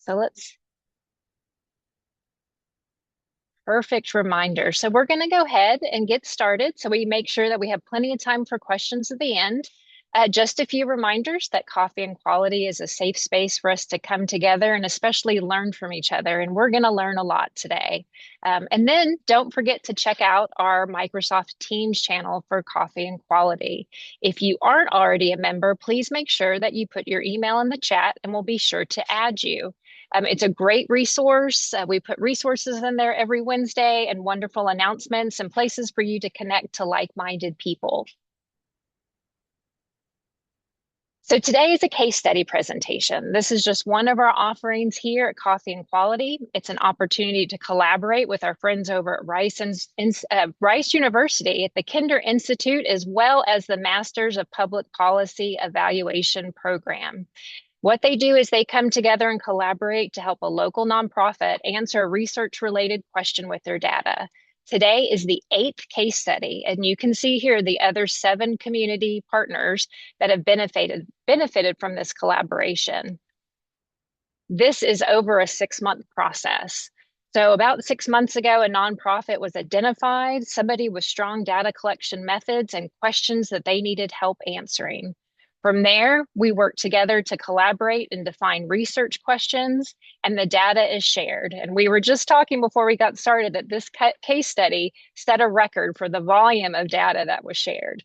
So let's Perfect reminder. So we're going to go ahead and get started so we make sure that we have plenty of time for questions at the end. Just a few reminders that Coffee and Quality is a safe space for us to come together and especially learn from each other. And we're going to learn a lot today. And then don't forget to check out our Microsoft Teams channel for Coffee and Quality. If you aren't already a member, please make sure that you put your email in the chat and we'll be sure to add you. It's a great resource. We put resources in there every Wednesday and wonderful announcements and places for you to connect to like-minded people. So today is a case study presentation. This is just one of our offerings here at Coffee and Quality. It's an opportunity to collaborate with our friends over at Rice University at the Kinder Institute, as well as the Masters of Public Policy Evaluation program. What they do is they come together and collaborate to help a local nonprofit answer a research-related question with their data. Today is the 8th case study, and you can see here the other 7 community partners that have benefited from this collaboration. This is over a 6-month process. So about 6 months ago, a nonprofit was identified, somebody with strong data collection methods and questions that they needed help answering. From there, we work together to collaborate and define research questions, and the data is shared. And we were just talking before we got started that this case study set a record for the volume of data that was shared.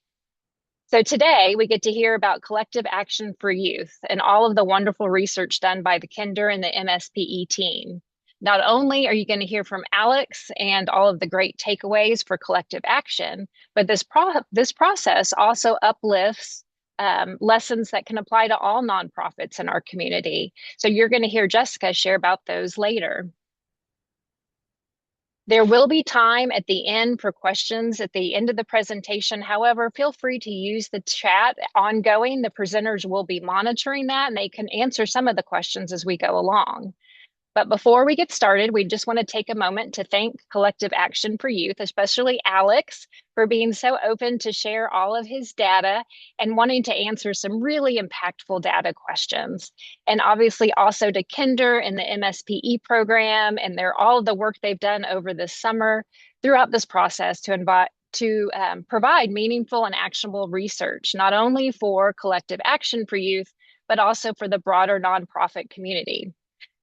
So today we get to hear about collective action for youth and all of the wonderful research done by the Kinder and the MSPE team. Not only are you going to hear from Alex and all of the great takeaways for collective action, but this process also uplifts lessons that can apply to all nonprofits in our community. So you're going to hear Jessica share about those later. There will be time at the end for questions at the end of the presentation. However, feel free to use the chat ongoing. The presenters will be monitoring that and they can answer some of the questions as we go along. But before we get started, we just want to take a moment to thank Collective Action for Youth, especially Alex, for being so open to share all of his data and wanting to answer some really impactful data questions. And obviously also to Kinder and the MSPE program and all of the work they've done over this summer throughout this process to provide meaningful and actionable research, not only for Collective Action for Youth, but also for the broader nonprofit community.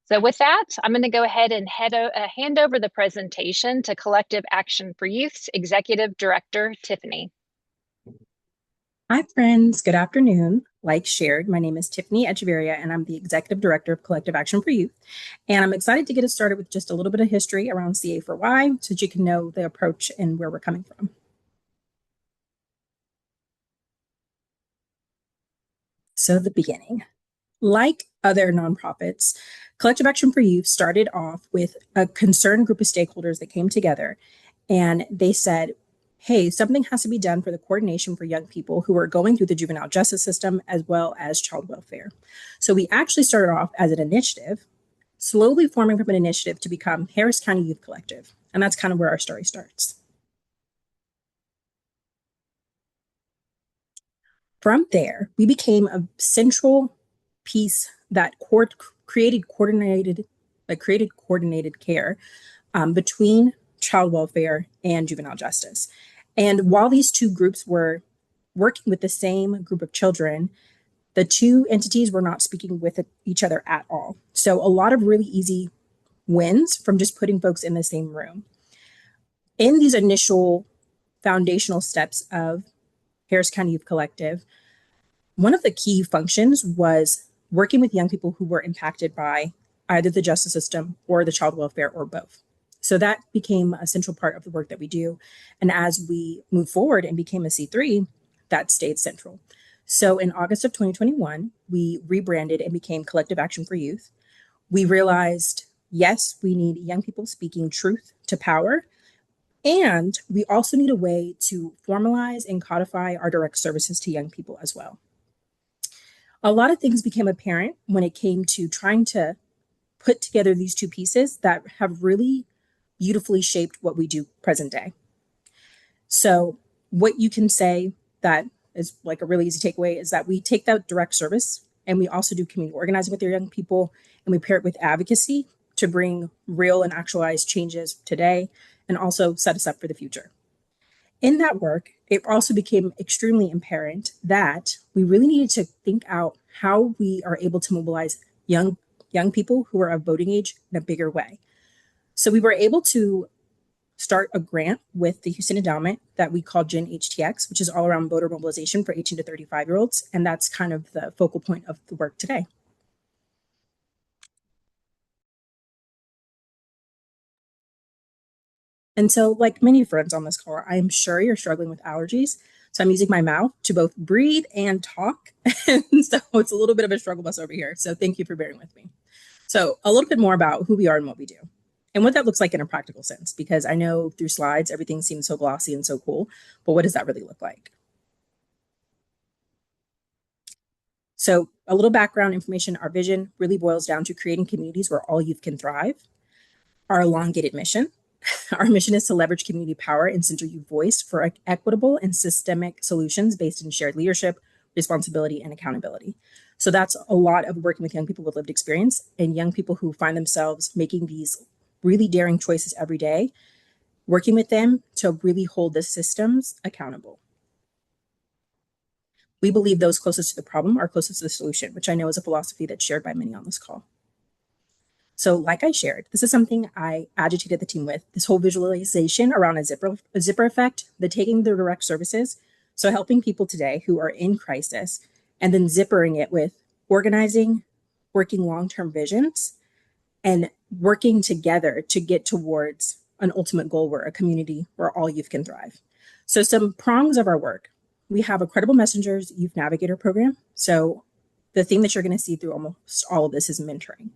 So with that, I'm going to go ahead and hand over the presentation to Collective Action for Youth's Executive Director, Tiffany. Hi, friends. Good afternoon. Like shared, my name is Tiffany Echeverria, and I'm the Executive Director of Collective Action for Youth. And I'm excited to get us started with just a little bit of history around CA4Y so that you can know the approach and where we're coming from. So the beginning. Like other nonprofits, Collective Action for Youth started off with a concerned group of stakeholders that came together and they said, hey, something has to be done for the coordination for young people who are going through the juvenile justice system as well as child welfare. So we actually started off as an initiative, slowly forming from an initiative to become Harris County Youth Collective. And that's kind of where our story starts. From there, we became a central piece that created coordinated care between child welfare and juvenile justice. And while these two groups were working with the same group of children, the two entities were not speaking with each other at all. So a lot of really easy wins from just putting folks in the same room. In these initial foundational steps of Harris County Youth Collective, one of the key functions was working with young people who were impacted by either the justice system or the child welfare or both. So that became a central part of the work that we do. And as we moved forward and became a C3, that stayed central. So in August of 2021, we rebranded and became Collective Action for Youth. We realized, yes, we need young people speaking truth to power. And we also need a way to formalize and codify our direct services to young people as well. A lot of things became apparent when it came to trying to put together these two pieces that have really beautifully shaped what we do present day. So what you can say that is like a really easy takeaway is that we take that direct service and we also do community organizing with your young people and we pair it with advocacy to bring real and actualized changes today and also set us up for the future. In that work, it also became extremely apparent that we really needed to think out how we are able to mobilize young people who are of voting age in a bigger way. So we were able to start a grant with the Houston Endowment that we call Gen HTX, which is all around voter mobilization for 18 to 35-year-olds. And that's kind of the focal point of the work today. And so, like many friends on this call, I am sure you're struggling with allergies. So I'm using my mouth to both breathe and talk. And so it's a little bit of a struggle bus over here. So thank you for bearing with me. So a little bit more about who we are and what we do and what that looks like in a practical sense, because I know through slides, everything seems so glossy and so cool, but what does that really look like? So a little background information, our vision really boils down to creating communities where all youth can thrive. Our elongated mission. Our mission is to leverage community power and center youth voice for equitable and systemic solutions based in shared leadership, responsibility, and accountability. So that's a lot of working with young people with lived experience and young people who find themselves making these really daring choices every day, working with them to really hold the systems accountable. We believe those closest to the problem are closest to the solution, which I know is a philosophy that's shared by many on this call. So like I shared, this is something I agitated the team with, this whole visualization around a zipper effect, the taking the direct services. So helping people today who are in crisis and then zippering it with organizing, working long-term visions, and working together to get towards an ultimate goal where a community where all youth can thrive. So some prongs of our work. We have a Credible Messengers Youth Navigator program. So the theme that you're going to see through almost all of this is mentoring.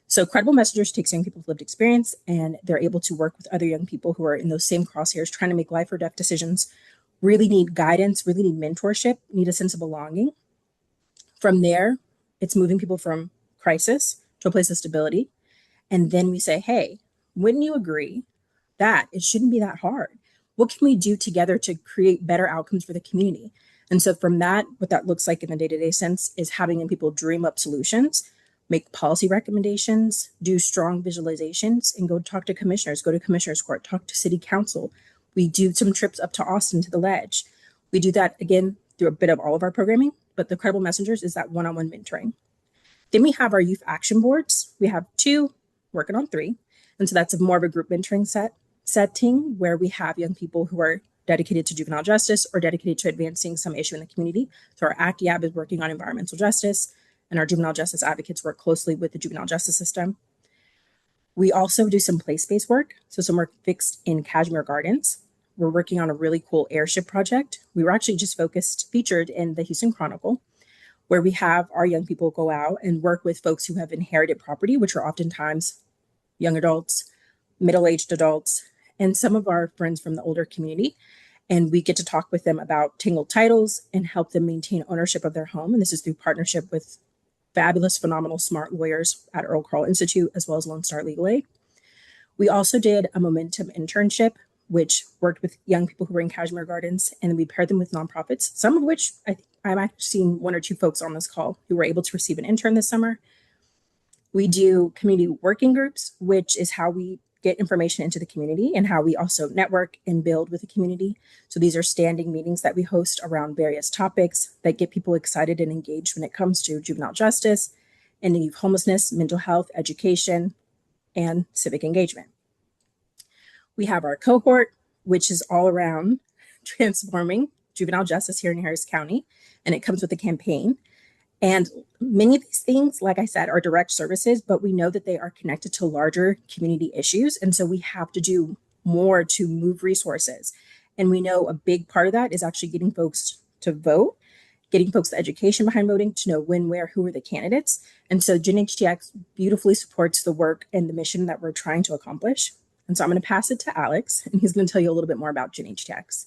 So Credible Messengers takes young people with lived experience, and they're able to work with other young people who are in those same crosshairs, trying to make life or death decisions, really need guidance, really need mentorship, need a sense of belonging. From there, it's moving people from crisis to a place of stability. And then we say, hey, wouldn't you agree that it shouldn't be that hard? What can we do together to create better outcomes for the community? And so from that, what that looks like in the day-to-day sense is having young people dream up solutions, make policy recommendations, do strong visualizations, and go talk to commissioners, go to commissioners court, talk to city council. We do some trips up to Austin to the Ledge. We do that, again, through a bit of all of our programming, but the Credible Messengers is that one-on-one mentoring. Then we have our youth action boards. We have 2, working on 3. And so that's more of a group mentoring setting where we have young people who are dedicated to juvenile justice or dedicated to advancing some issue in the community. So our ACT YAB is working on environmental justice, and our juvenile justice advocates work closely with the juvenile justice system. We also do some place-based work. So some work fixed in Kashmere Gardens. We're working on a really cool airship project. We were actually just featured in the Houston Chronicle, where we have our young people go out and work with folks who have inherited property, which are oftentimes young adults, middle-aged adults, and some of our friends from the older community. And we get to talk with them about tangled titles and help them maintain ownership of their home. And this is through partnership with fabulous, phenomenal, smart lawyers at Earl Carl Institute, as well as Lone Star Legal Aid. We also did a Momentum internship, which worked with young people who were in Kashmere Gardens, and then we paired them with nonprofits, some of which I've actually seen 1 or 2 folks on this call who were able to receive an intern this summer. We do community working groups, which is how we get information into the community and how we also network and build with the community. So these are standing meetings that we host around various topics that get people excited and engaged when it comes to juvenile justice and youth homelessness, mental health, education, and civic engagement. We have our cohort, which is all around transforming juvenile justice here in Harris County, and it comes with a campaign. And many of these things, like I said, are direct services, but we know that they are connected to larger community issues. And so we have to do more to move resources. And we know a big part of that is actually getting folks to vote, getting folks the education behind voting to know when, where, who are the candidates. And so Gen HTX beautifully supports the work and the mission that we're trying to accomplish. And so I'm going to pass it to Alex, and he's going to tell you a little bit more about Gen HTX.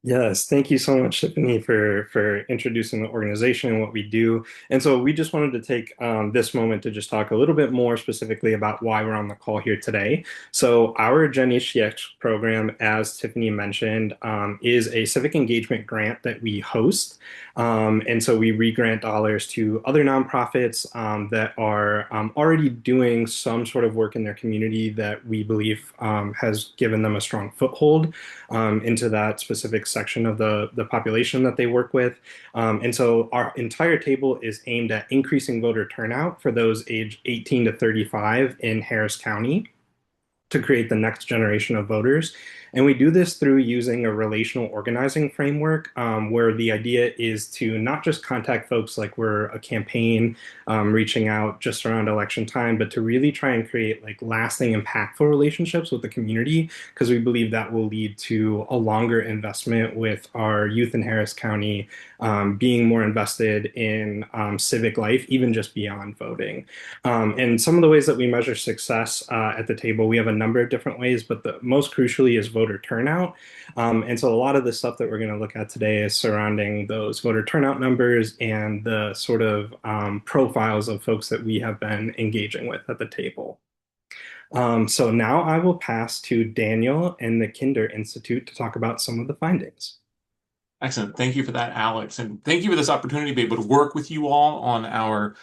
Yes, thank you so much, Tiffany, for introducing the organization and what we do. And so we just wanted to take this moment to just talk a little bit more specifically about why we're on the call here today. So our Gen HTX program, as Tiffany mentioned, is a civic engagement grant that we host. And so we re-grant dollars to other nonprofits that are already doing some sort of work in their community that we believe has given them a strong foothold into that specific section of the population that they work with. And so our entire table is aimed at increasing voter turnout for those aged 18 to 35 in Harris County to create the next generation of voters. And we do this through using a relational organizing framework where the idea is to not just contact folks like we're a campaign reaching out just around election time, but to really try and create like lasting, impactful relationships with the community, because we believe that will lead to a longer investment with our youth in Harris County being more invested in civic life, even just beyond voting. And some of the ways that we measure success at the table, we have a number of different ways, but the most crucially is voter turnout. And so a lot of the stuff that we're going to look at today is surrounding those voter turnout numbers and the sort of profiles of folks that we have been engaging with at the table. So now I will pass to Daniel and the Kinder Institute to talk about some of the findings. Excellent. Thank you for that, Alex. And thank you for this opportunity to be able to work with you all on our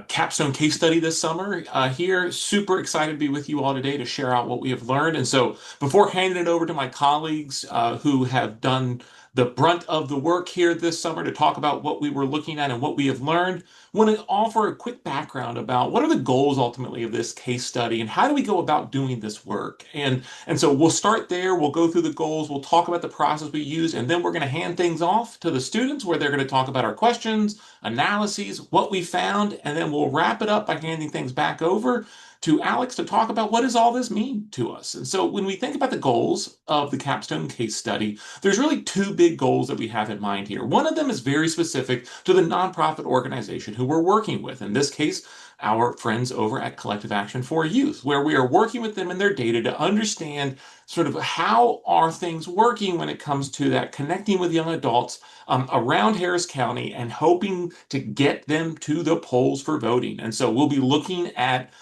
capstone case study this summer here. Super excited to be with you all today to share out what we have learned. And so before handing it over to my colleagues who have done the brunt of the work here this summer to talk about what we were looking at and what we have learned, I want to offer a quick background about what are the goals ultimately of this case study and how do we go about doing this work. And so we'll start there. We'll go through the goals. We'll talk about the process we use, and then we're going to hand things off to the students where they're going to talk about our questions, analyses, what we found, and then we'll wrap it up by handing things back over to Alex to talk about what does all this mean to us. And so when we think about the goals of the capstone case study, there's really two big goals that we have in mind here. One of them is very specific to the nonprofit organization who we're working with. In this case, our friends over at Collective Action for Youth, where we are working with them and their data to understand sort of how are things working when it comes to that connecting with young adults around Harris County and hoping to get them to the polls for voting. And so we'll be looking at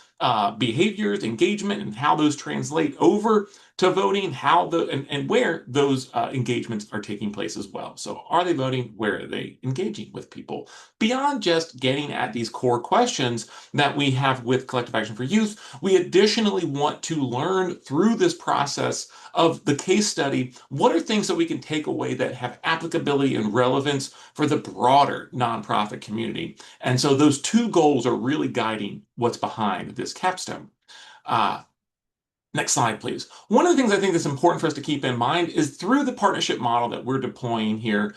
behaviors, engagement, and how those translate over to voting, how and where those engagements are taking place as well. So are they voting? Where are they engaging with people? Beyond just getting at these core questions that we have with Collective Action for Youth, we additionally want to learn through this process of the case study, what are things that we can take away that have applicability and relevance for the broader nonprofit community? And so those two goals are really guiding what's behind this capstone. Next slide, please. One of the things I think that's important for us to keep in mind is through the partnership model that we're deploying here,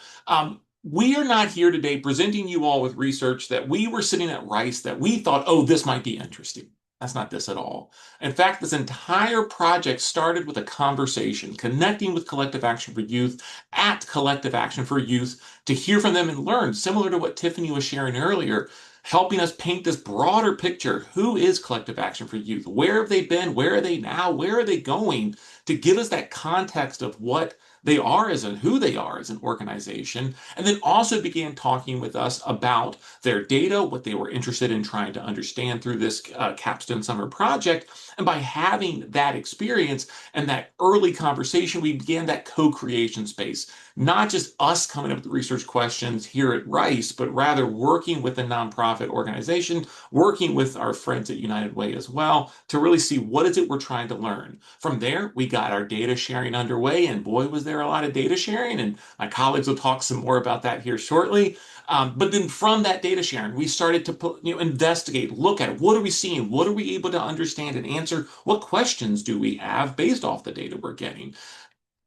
we are not here today presenting you all with research that we were sitting at Rice that we thought, oh, this might be interesting. That's not this at all. In fact, this entire project started with a conversation, connecting with Collective Action for Youth at Collective Action for Youth to hear from them and learn, similar to what Tiffany was sharing earlier, helping us paint this broader picture. Who is Collective Action for Youth? Where have they been? Where are they now? Where are they going? To give us that context of what they are as and who they are as an organization, and then also began talking with us about their data, what they were interested in trying to understand through this capstone summer project. And by having that experience and that early conversation, we began that co-creation space. Not just us coming up with research questions here at Rice, but rather working with a nonprofit organization, working with our friends at United Way as well, to really see what is it we're trying to learn. From there, we got our data sharing underway, and boy, was there a lot of data sharing, and my colleagues will talk some more about that here shortly. But then from that data sharing, we started to investigate, look at what are we seeing, what are we able to understand and answer, what questions do we have based off the data we're getting.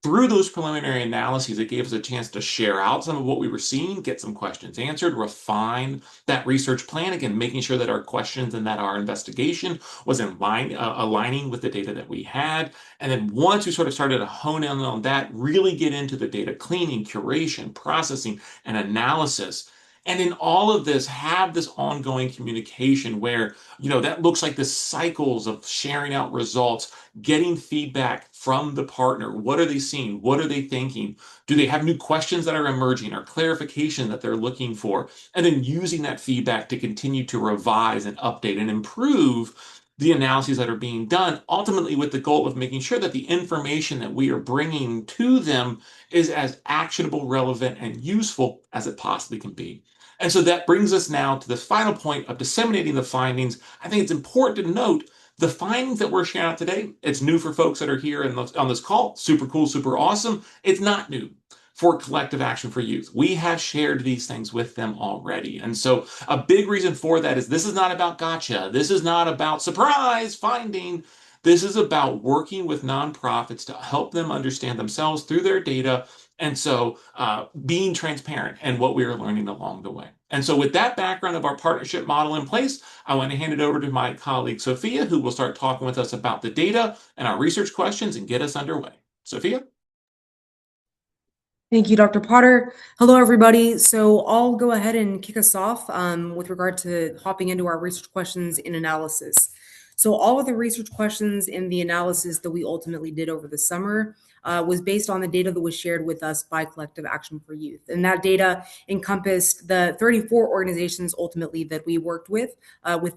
Through those preliminary analyses, it gave us a chance to share out some of what we were seeing, get some questions answered, refine that research plan, again, making sure that our questions and that our investigation was in line, aligning with the data that we had. And then once we sort of started to hone in on that, really get into the data cleaning, curation, processing, and analysis. And in all of this, have this ongoing communication where, that looks like the cycles of sharing out results, getting feedback from the partner. What are they seeing? What are they thinking? Do they have new questions that are emerging or clarification that they're looking for? And then using that feedback to continue to revise and update and improve the analyses that are being done, ultimately with the goal of making sure that the information that we are bringing to them is as actionable, relevant, and useful as it possibly can be. And so that brings us now to the final point of disseminating the findings. I think it's important to note the findings that we're sharing out today. It's new for folks that are here on this call. Super cool, super awesome. It's not new for Collective Action for Youth. We have shared these things with them already. And so a big reason for that is this is not about gotcha. This is not about surprise finding. This is about working with nonprofits to help them understand themselves through their data. And so being transparent and what we are learning along the way. And so with that background of our partnership model in place, I want to hand it over to my colleague, Sophia, who will start talking with us about the data and our research questions and get us underway. Sophia? Thank you, Dr. Potter. Hello, everybody. So I'll go ahead and kick us off with regard to hopping into our research questions in analysis. So all of the research questions in the analysis that we ultimately did over the summer was based on the data that was shared with us by Collective Action for Youth. And that data encompassed the 34 organizations ultimately that we worked with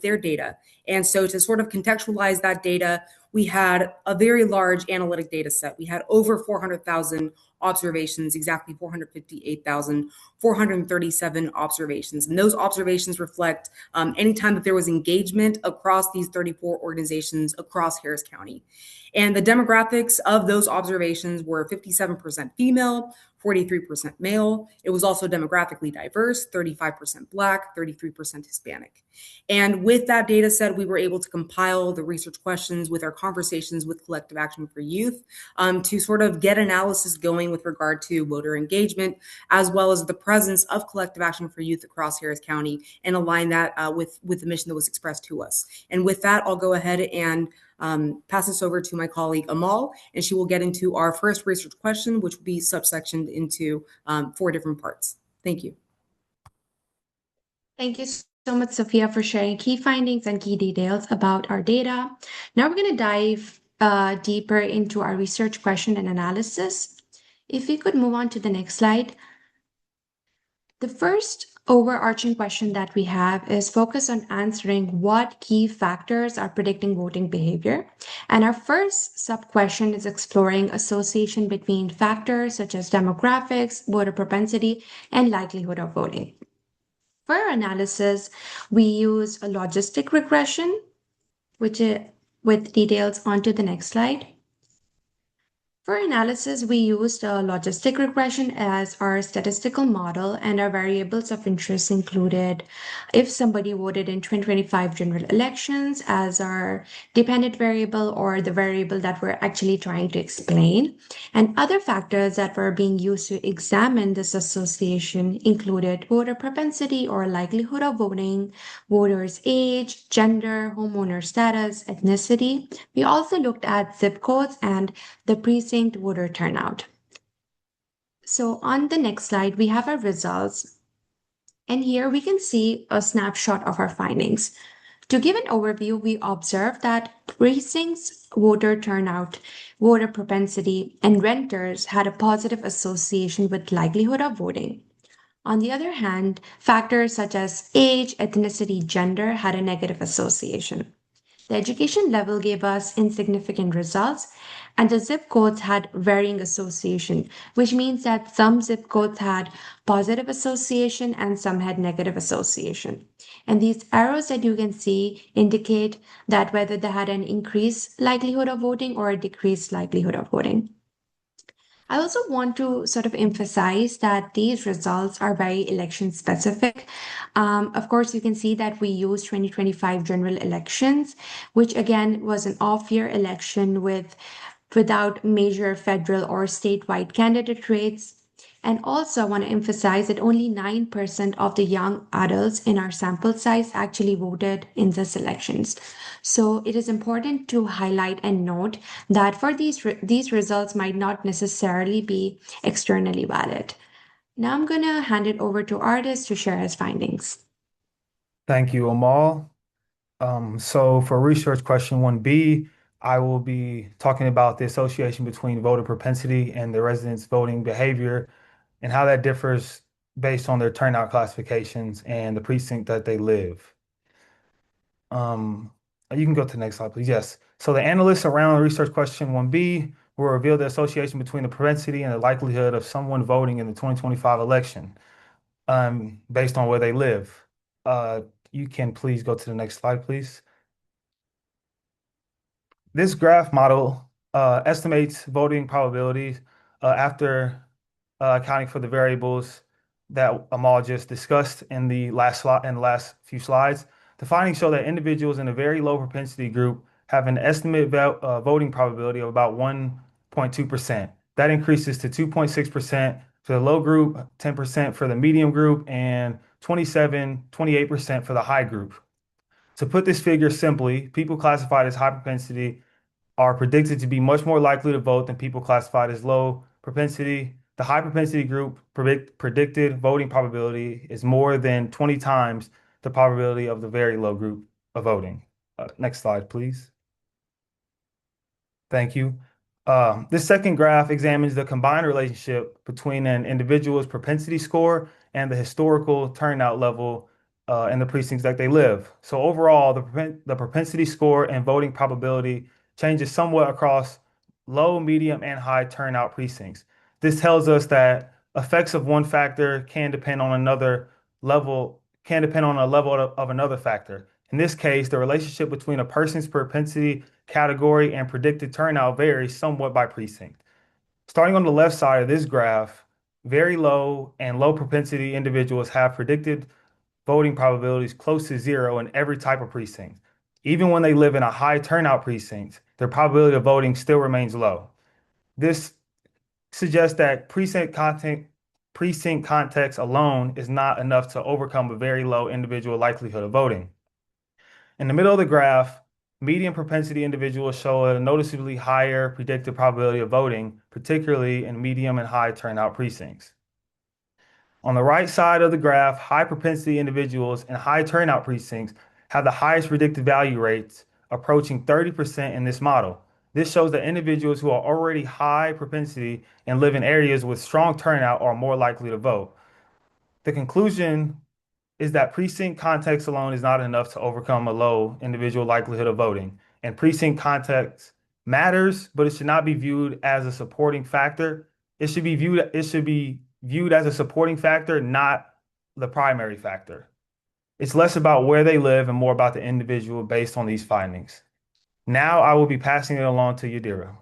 their data. And so to sort of contextualize that data, we had a very large analytic data set. We had over 400,000 observations, exactly 458,437 observations. And those observations reflect any time that there was engagement across these 34 organizations across Harris County. And the demographics of those observations were 57% female, 43% male. It was also demographically diverse, 35% Black, 33% Hispanic. And with that data set, we were able to compile the research questions with our conversations with Collective Action for Youth to sort of get analysis going with regard to voter engagement, as well as the presence of Collective Action for Youth across Harris County, and align that with the mission that was expressed to us. And with that, I'll go ahead and pass this over to my colleague Amal, and she will get into our first research question, which will be subsectioned into 4 different parts. Thank you. Thank you so much, Sophia, for sharing key findings and key details about our data. Now we're going to dive deeper into our research question and analysis. If we could move on to the next slide. The first overarching question that we have is focused on answering what key factors are predicting voting behavior. And our first sub-question is exploring association between factors such as demographics, voter propensity, and likelihood of voting. For our analysis, we use a logistic regression, which is with details onto the next slide. For analysis, we used a logistic regression as our statistical model, and our variables of interest included if somebody voted in 2025 general elections as our dependent variable, or the variable that we're actually trying to explain. And other factors that were being used to examine this association included voter propensity or likelihood of voting, voters' age, gender, homeowner status, ethnicity. We also looked at zip codes and the precinct voter turnout. So on the next slide, we have our results. And here we can see a snapshot of our findings. To give an overview, we observed that precincts, voter turnout, voter propensity, and renters had a positive association with likelihood of voting. On the other hand, factors such as age, ethnicity, gender had a negative association. The education level gave us insignificant results, and the zip codes had varying association, which means that some zip codes had positive association and some had negative association. And these arrows that you can see indicate that whether they had an increased likelihood of voting or a decreased likelihood of voting. I also want to sort of emphasize that these results are very election specific. Of course, you can see that we used 2025 general elections, which again was an off-year election without major federal or statewide candidate rates. And also I want to emphasize that only 9% of the young adults in our sample size actually voted in these elections. So it is important to highlight and note that for these results might not necessarily be externally valid. Now I'm going to hand it over to Artis to share his findings. Thank you, Amal. So for research question 1B, I will be talking about the association between voter propensity and the residents' voting behavior and how that differs based on their turnout classifications and the precinct that they live. You can go to the next slide, please. Yes. So the analysts around research question 1B will reveal the association between the propensity and the likelihood of someone voting in the 2025 election based on where they live. You can please go to the next slide, please. This graph model estimates voting probabilities after accounting for the variables that Amal just discussed in the last few slides. The findings show that individuals in a very low propensity group have an estimated voting probability of about 1.2%. That increases to 2.6% for the low group, 10% for the medium group, and 28% for the high group. To put this figure simply, people classified as high propensity are predicted to be much more likely to vote than people classified as low propensity. The high propensity group predicted voting probability is more than 20 times the probability of the very low group of voting. Next slide, please. Thank you. This second graph examines the combined relationship between an individual's propensity score and the historical turnout level in the precincts that they live. So overall, the propensity score and voting probability changes somewhat across low, medium, and high turnout precincts. This tells us that effects of one factor can depend on a level of another factor. In this case, the relationship between a person's propensity category and predicted turnout varies somewhat by precinct. Starting on the left side of this graph, very low and low propensity individuals have predicted voting probabilities close to zero in every type of precinct. Even when they live in a high turnout precinct, their probability of voting still remains low. This suggests that precinct context alone is not enough to overcome a very low individual likelihood of voting. In the middle of the graph, medium propensity individuals show a noticeably higher predicted probability of voting, particularly in medium and high turnout precincts. On the right side of the graph, high propensity individuals in high turnout precincts have the highest predicted value rates, approaching 30% in this model. This shows that individuals who are already high propensity and live in areas with strong turnout are more likely to vote. The conclusion is that precinct context alone is not enough to overcome a low individual likelihood of voting. And precinct context matters, but it should not be viewed as a supporting factor. It should be viewed as a supporting factor, not the primary factor. It's less about where they live and more about the individual based on these findings. Now I will be passing it along to Yadira.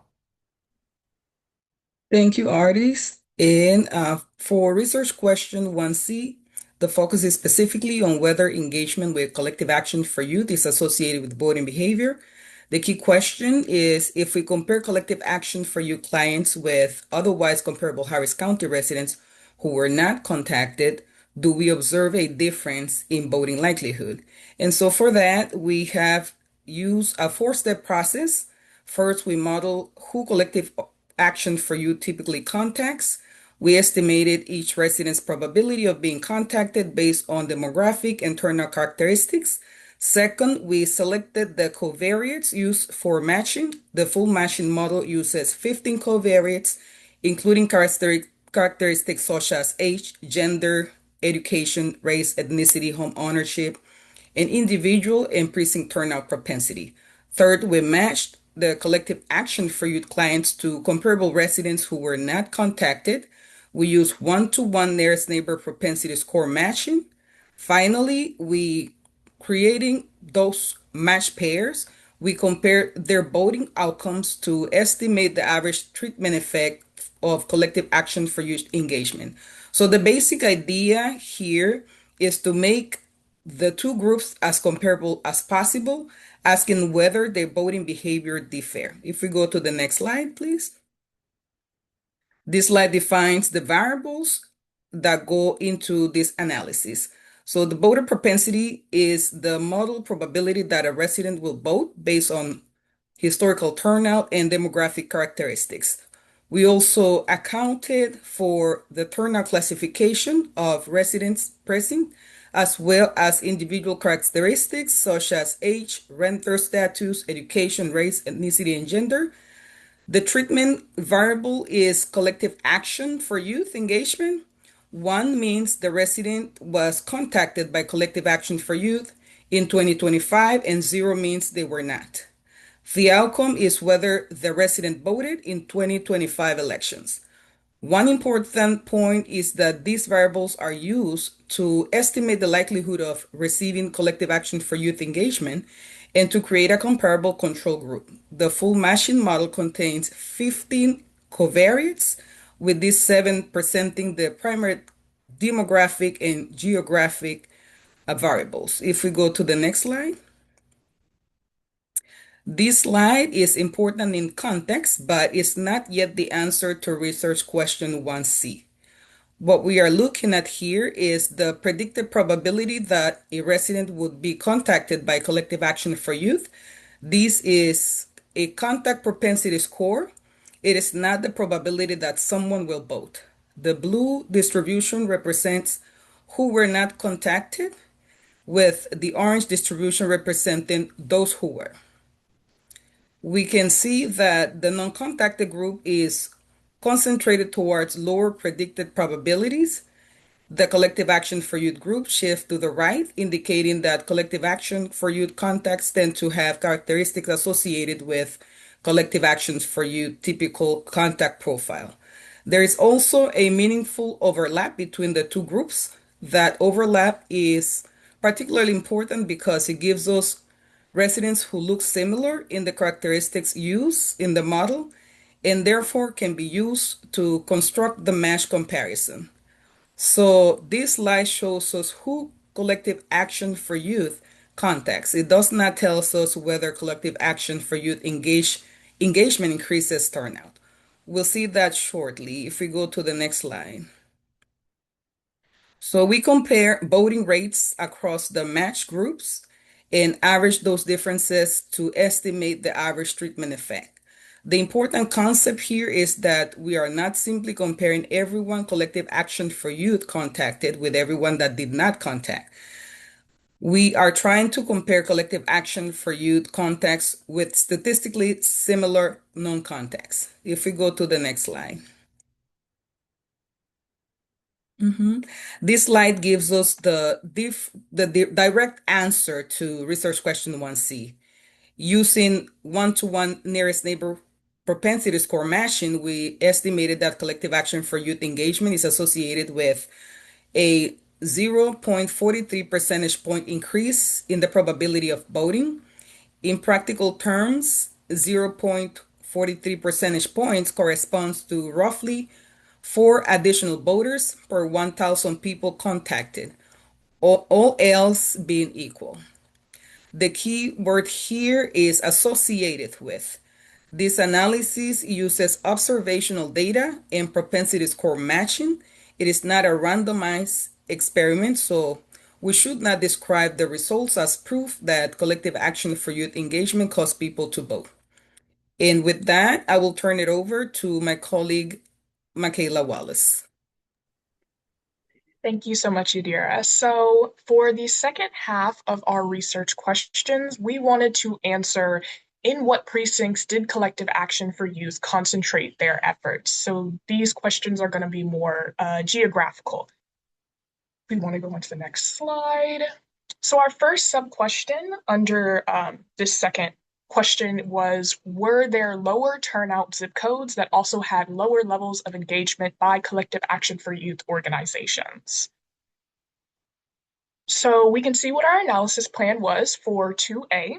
Thank you, Artis. And for research question 1C, the focus is specifically on whether engagement with collective action for youth is associated with voting behavior. The key question is, if we compare collective action for youth clients with otherwise comparable Harris County residents who were not contacted, do we observe a difference in voting likelihood? And so for that, we have used a four-step process. First, we model who collective action for youth typically contacts. We estimated each resident's probability of being contacted based on demographic and turnout characteristics. Second, we selected the covariates used for matching. The full matching model uses 15 covariates, including characteristics such as age, gender, education, race, ethnicity, home ownership, and individual and precinct turnout propensity. Third, we matched the collective action for youth clients to comparable residents who were not contacted. We use one-to-one nearest neighbor propensity score matching. Finally, creating those match pairs, we compare their voting outcomes to estimate the average treatment effect of collective action for youth engagement. So the basic idea here is to make the two groups as comparable as possible, asking whether their voting behavior differ. If we go to the next slide, please. This slide defines the variables that go into this analysis. So the voter propensity is the model probability that a resident will vote based on historical turnout and demographic characteristics. We also accounted for the turnout classification of residents present, as well as individual characteristics such as age, renter status, education, race, ethnicity, and gender. The treatment variable is collective action for youth engagement. 1 means the resident was contacted by collective action for youth in 2025, and 0 means they were not. The outcome is whether the resident voted in 2025 elections. One important point is that these variables are used to estimate the likelihood of receiving collective action for youth engagement and to create a comparable control group. The full matching model contains 15 covariates, with these 7 presenting the primary demographic and geographic variables. If we go to the next slide. This slide is important in context, but it's not yet the answer to research question 1C. What we are looking at here is the predicted probability that a resident would be contacted by collective action for youth. This is a contact propensity score. It is not the probability that someone will vote. The blue distribution represents who were not contacted, with the orange distribution representing those who were. We can see that the non-contacted group is concentrated towards lower predicted probabilities. The collective action for youth group shift to the right, indicating that collective action for youth contacts tend to have characteristics associated with collective actions for youth typical contact profile. There is also a meaningful overlap between the two groups. That overlap is particularly important because it gives us residents who look similar in the characteristics used in the model, and therefore can be used to construct the match comparison. So this slide shows us who collective action for youth contacts. It does not tell us whether collective action for youth engagement increases turnout. We'll see that shortly if we go to the next slide. So we compare voting rates across the matched groups and average those differences to estimate the average treatment effect. The important concept here is that we are not simply comparing everyone collective action for youth contacted with everyone that did not contact. We are trying to compare collective action for youth contacts with statistically similar non-contacts. If we go to the next slide. This slide gives us the direct answer to research question 1C. Using one-to-one nearest neighbor propensity score matching, we estimated that collective action for youth engagement is associated with a 0.43 percentage point increase in the probability of voting. In practical terms, 0.43 percentage points corresponds to roughly 4 additional voters per 1,000 people contacted, all else being equal. The key word here is associated with. This analysis uses observational data and propensity score matching. It is not a randomized experiment, so we should not describe the results as proof that collective action for youth engagement caused people to vote. And with that, I will turn it over to my colleague, Michaela Wallace. Thank you so much, Yadira. So for the second half of our research questions, we wanted to answer in what precincts did collective action for youth concentrate their efforts? So these questions are going to be more geographical. We want to go on to the next slide. So our first sub-question under this second question was, were there lower turnout zip codes that also had lower levels of engagement by collective action for youth organizations? So we can see what our analysis plan was for 2A.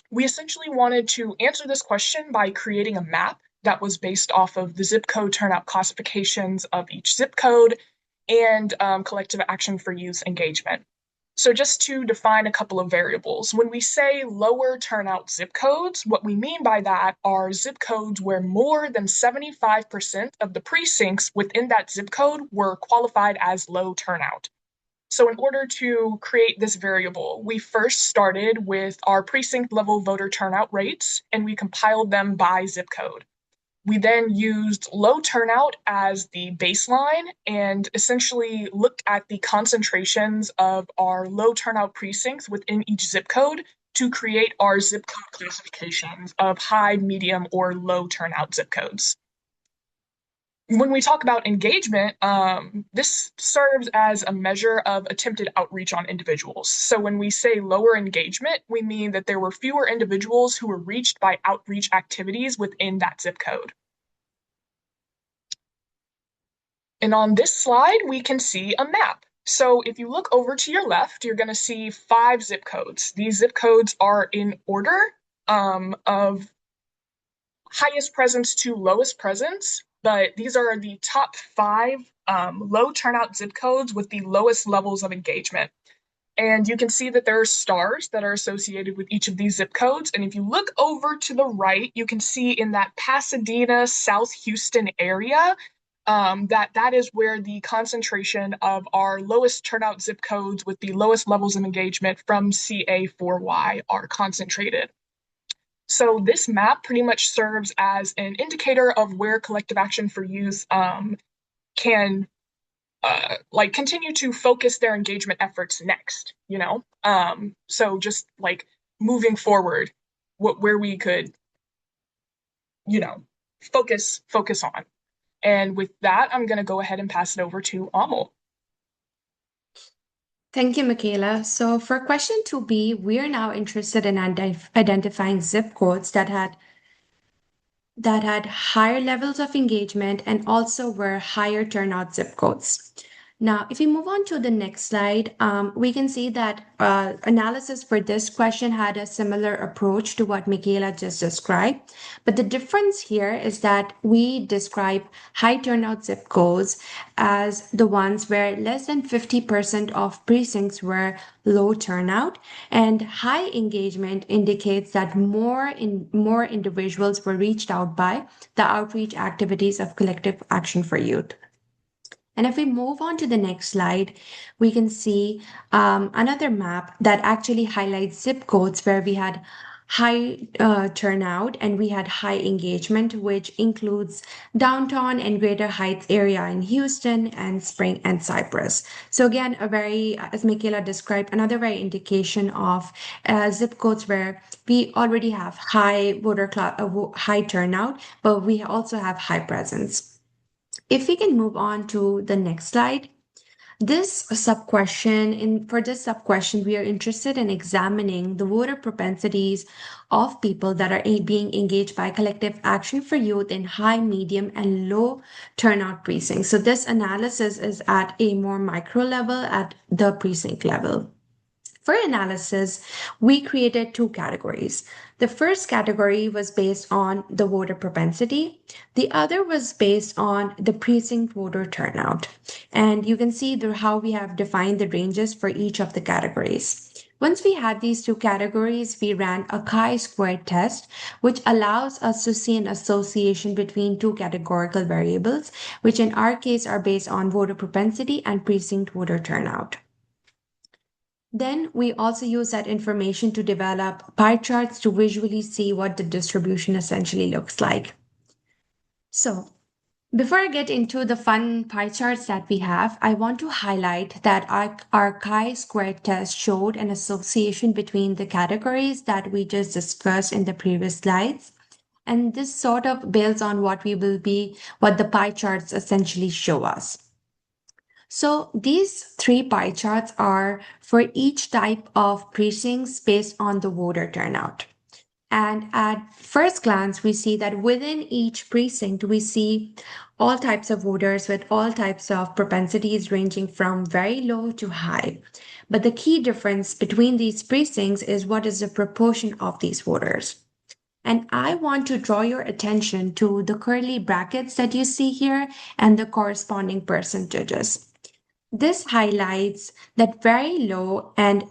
We essentially wanted to answer this question by creating a map that was based off of the zip code turnout classifications of each zip code and collective action for youth engagement. So just to define a couple of variables, when we say lower turnout zip codes, what we mean by that are zip codes where more than 75% of the precincts within that zip code were qualified as low turnout. So in order to create this variable, we first started with our precinct level voter turnout rates, and we compiled them by zip code. We then used low turnout as the baseline and essentially looked at the concentrations of our low turnout precincts within each zip code to create our zip code classifications of high, medium, or low turnout zip codes. When we talk about engagement, this serves as a measure of attempted outreach on individuals. So when we say lower engagement, we mean that there were fewer individuals who were reached by outreach activities within that zip code. And on this slide, we can see a map. So if you look over to your left, you're going to see 5 zip codes. These zip codes are in order of highest presence to lowest presence, but these are the top 5 low turnout zip codes with the lowest levels of engagement. And you can see that there are stars that are associated with each of these zip codes. And if you look over to the right, you can see in that Pasadena, South Houston area, that is where the concentration of our lowest turnout zip codes with the lowest levels of engagement from CA4Y are concentrated. So this map pretty much serves as an indicator of where collective action for youth can continue to focus their engagement efforts next, you know? So just like moving forward, where we could, you know, focus on. And with that, I'm going to go ahead and pass it over to Amol. Thank you, Michaela. So for question 2B, we are now interested in identifying zip codes that had higher levels of engagement and also were higher turnout zip codes. Now, if we move on to the next slide, we can see that analysis for this question had a similar approach to what Michaela just described. But the difference here is that we describe high turnout zip codes as the ones where less than 50% of precincts were low turnout, and high engagement indicates that more individuals were reached out by the outreach activities of Collective Action for Youth. And if we move on to the next slide, we can see another map that actually highlights zip codes where we had high turnout and we had high engagement, which includes downtown and Greater Heights area in Houston and Spring and Cypress. So again, as Michaela described, another very indication of zip codes where we already have high high turnout, but we also have high presence. If we can move on to the next slide, for this sub-question, we are interested in examining the voter propensities of people that are being engaged by Collective Action for Youth in high, medium, and low turnout precincts. So this analysis is at a more micro level at the precinct level. For analysis, we created 2 categories. The first category was based on the voter propensity. The other was based on the precinct voter turnout. And you can see how we have defined the ranges for each of the categories. Once we had these 2 categories, we ran a chi-square test, which allows us to see an association between 2 categorical variables, which in our case are based on voter propensity and precinct voter turnout. Then we also use that information to develop pie charts to visually see what the distribution essentially looks like. So before I get into the fun pie charts that we have, I want to highlight that our chi-square test showed an association between the categories that we just discussed in the previous slides. And this sort of builds on what the pie charts essentially show us. So these 3 pie charts are for each type of precincts based on the voter turnout. And at first glance, we see that within each precinct, we see all types of voters with all types of propensities ranging from very low to high. But the key difference between these precincts is what is the proportion of these voters. And I want to draw your attention to the curly brackets that you see here and the corresponding percentages. This highlights that very low and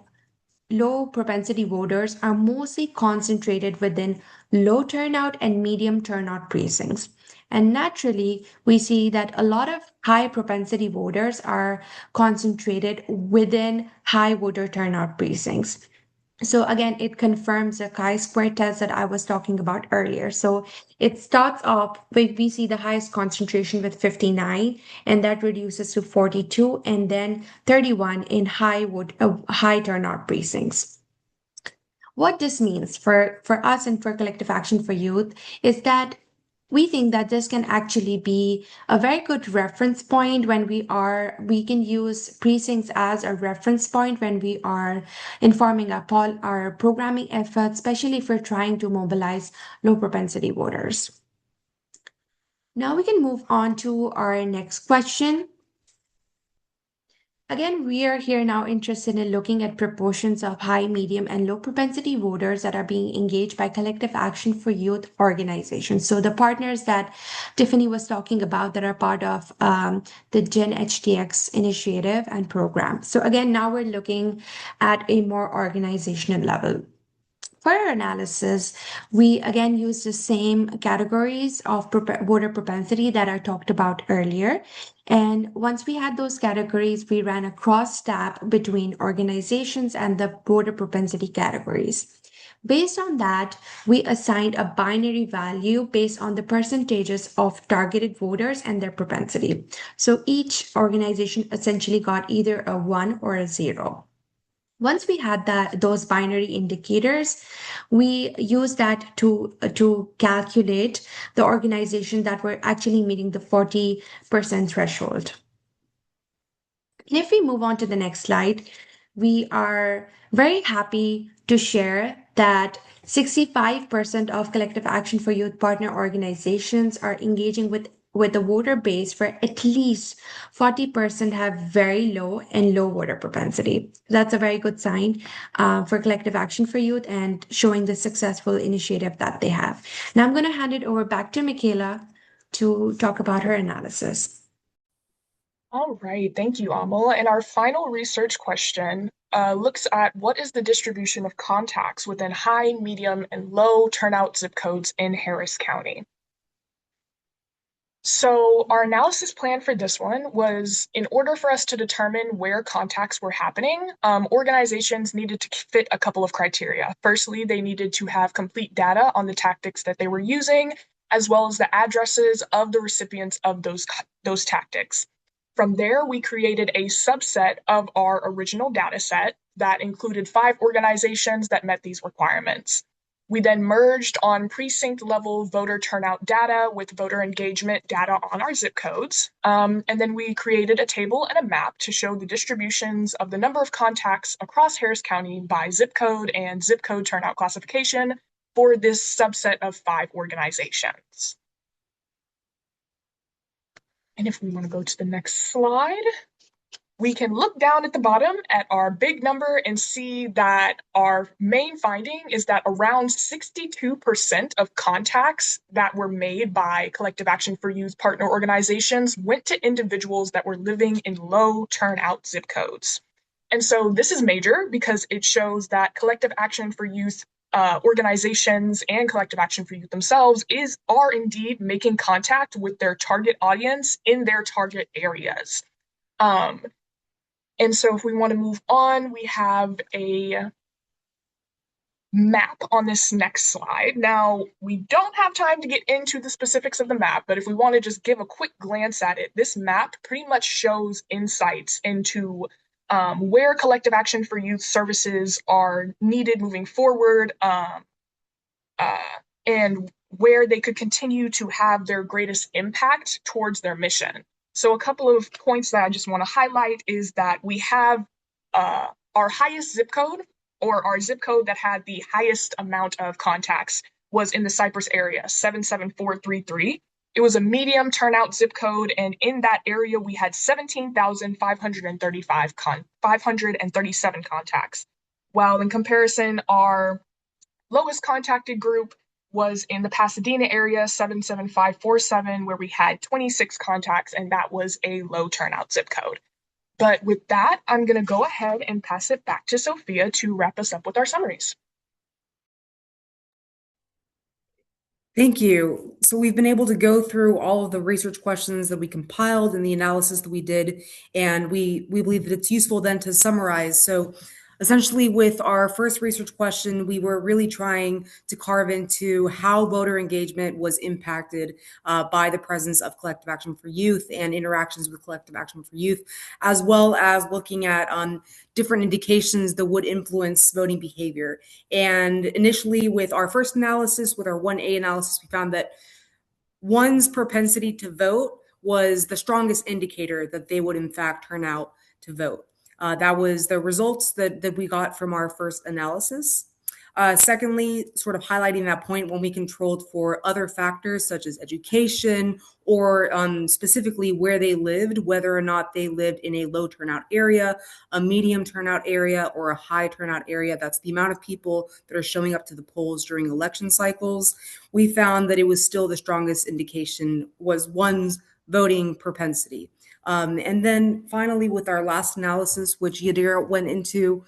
low propensity voters are mostly concentrated within low turnout and medium turnout precincts. And naturally, we see that a lot of high propensity voters are concentrated within high voter turnout precincts. So again, it confirms the chi-square test that I was talking about earlier. So it starts off with, we see the highest concentration with 59, and that reduces to 42, and then 31 in high turnout precincts. What this means for us and for Collective Action for Youth is that we think that this can actually be a very good reference point when we can use precincts as a reference point when we are informing our programming efforts, especially if we're trying to mobilize low propensity voters. Now we can move on to our next question. Again, we are here now interested in looking at proportions of high, medium, and low propensity voters that are being engaged by Collective Action for Youth organizations. So the partners that Tiffany was talking about that are part of the Gen HTX initiative and program. So again, now we're looking at a more organizational level. For our analysis, we again use the same categories of voter propensity that I talked about earlier. And once we had those categories, we ran a cross tab between organizations and the voter propensity categories. Based on that, we assigned a binary value based on the percentages of targeted voters and their propensity. So each organization essentially got either a 1 or a 0. Once we had those binary indicators, we used that to calculate the organization that were actually meeting the 40% threshold. And if we move on to the next slide, we are very happy to share that 65% of Collective Action for Youth partner organizations are engaging with the voter base where at least 40% have very low and low voter propensity. That's a very good sign for Collective Action for Youth and showing the successful initiative that they have. Now I'm going to hand it over back to Michaela to talk about her analysis. All right, thank you, Amal. And our final research question looks at what is the distribution of contacts within high, medium, and low turnout zip codes in Harris County. So our analysis plan for this one was, in order for us to determine where contacts were happening, organizations needed to fit a couple of criteria. Firstly, they needed to have complete data on the tactics that they were using, as well as the addresses of the recipients of those tactics. From there, we created a subset of our original data set that included 5 organizations that met these requirements. We then merged on precinct level voter turnout data with voter engagement data on our zip codes. And then we created a table and a map to show the distributions of the number of contacts across Harris County by zip code and zip code turnout classification for this subset of 5 organizations. And if we want to go to the next slide, we can look down at the bottom at our big number and see that our main finding is that around 62% of contacts that were made by Collective Action for Youth partner organizations went to individuals that were living in low turnout zip codes. And so this is major because it shows that Collective Action for Youth organizations and Collective Action for Youth themselves are indeed making contact with their target audience in their target areas. And so if we want to move on, we have a map on this next slide. Now, we don't have time to get into the specifics of the map, but if we want to just give a quick glance at it, this map pretty much shows insights into where Collective Action for Youth services are needed moving forward, and where they could continue to have their greatest impact towards their mission. So a couple of points that I just want to highlight is that we have our highest zip code, or our zip code that had the highest amount of contacts, was in the Cypress area, 77433. It was a medium turnout zip code, and in that area, we had 17,537 contacts. While in comparison, our lowest contacted group was in the Pasadena area, 77547, where we had 26 contacts, and that was a low turnout zip code. But with that, I'm going to go ahead and pass it back to Sophia to wrap us up with our summaries. Thank you. So we've been able to go through all of the research questions that we compiled and the analysis that we did, and we believe that it's useful then to summarize. So Essentially, with our first research question, we were really trying to carve into how voter engagement was impacted by the presence of Collective Action for Youth and interactions with Collective Action for Youth, as well as looking at different indications that would influence voting behavior. And initially, with our first analysis, with our 1A analysis, we found that one's propensity to vote was the strongest indicator that they would in fact turn out to vote. That was the results that we got from our first analysis. Secondly, sort of highlighting that point when we controlled for other factors such as education or specifically where they lived, whether or not they lived in a low turnout area, a medium turnout area, or a high turnout area. That's the amount of people that are showing up to the polls during election cycles. We found that it was still the strongest indication was one's voting propensity. And then finally, with our last analysis, which Yadira went into,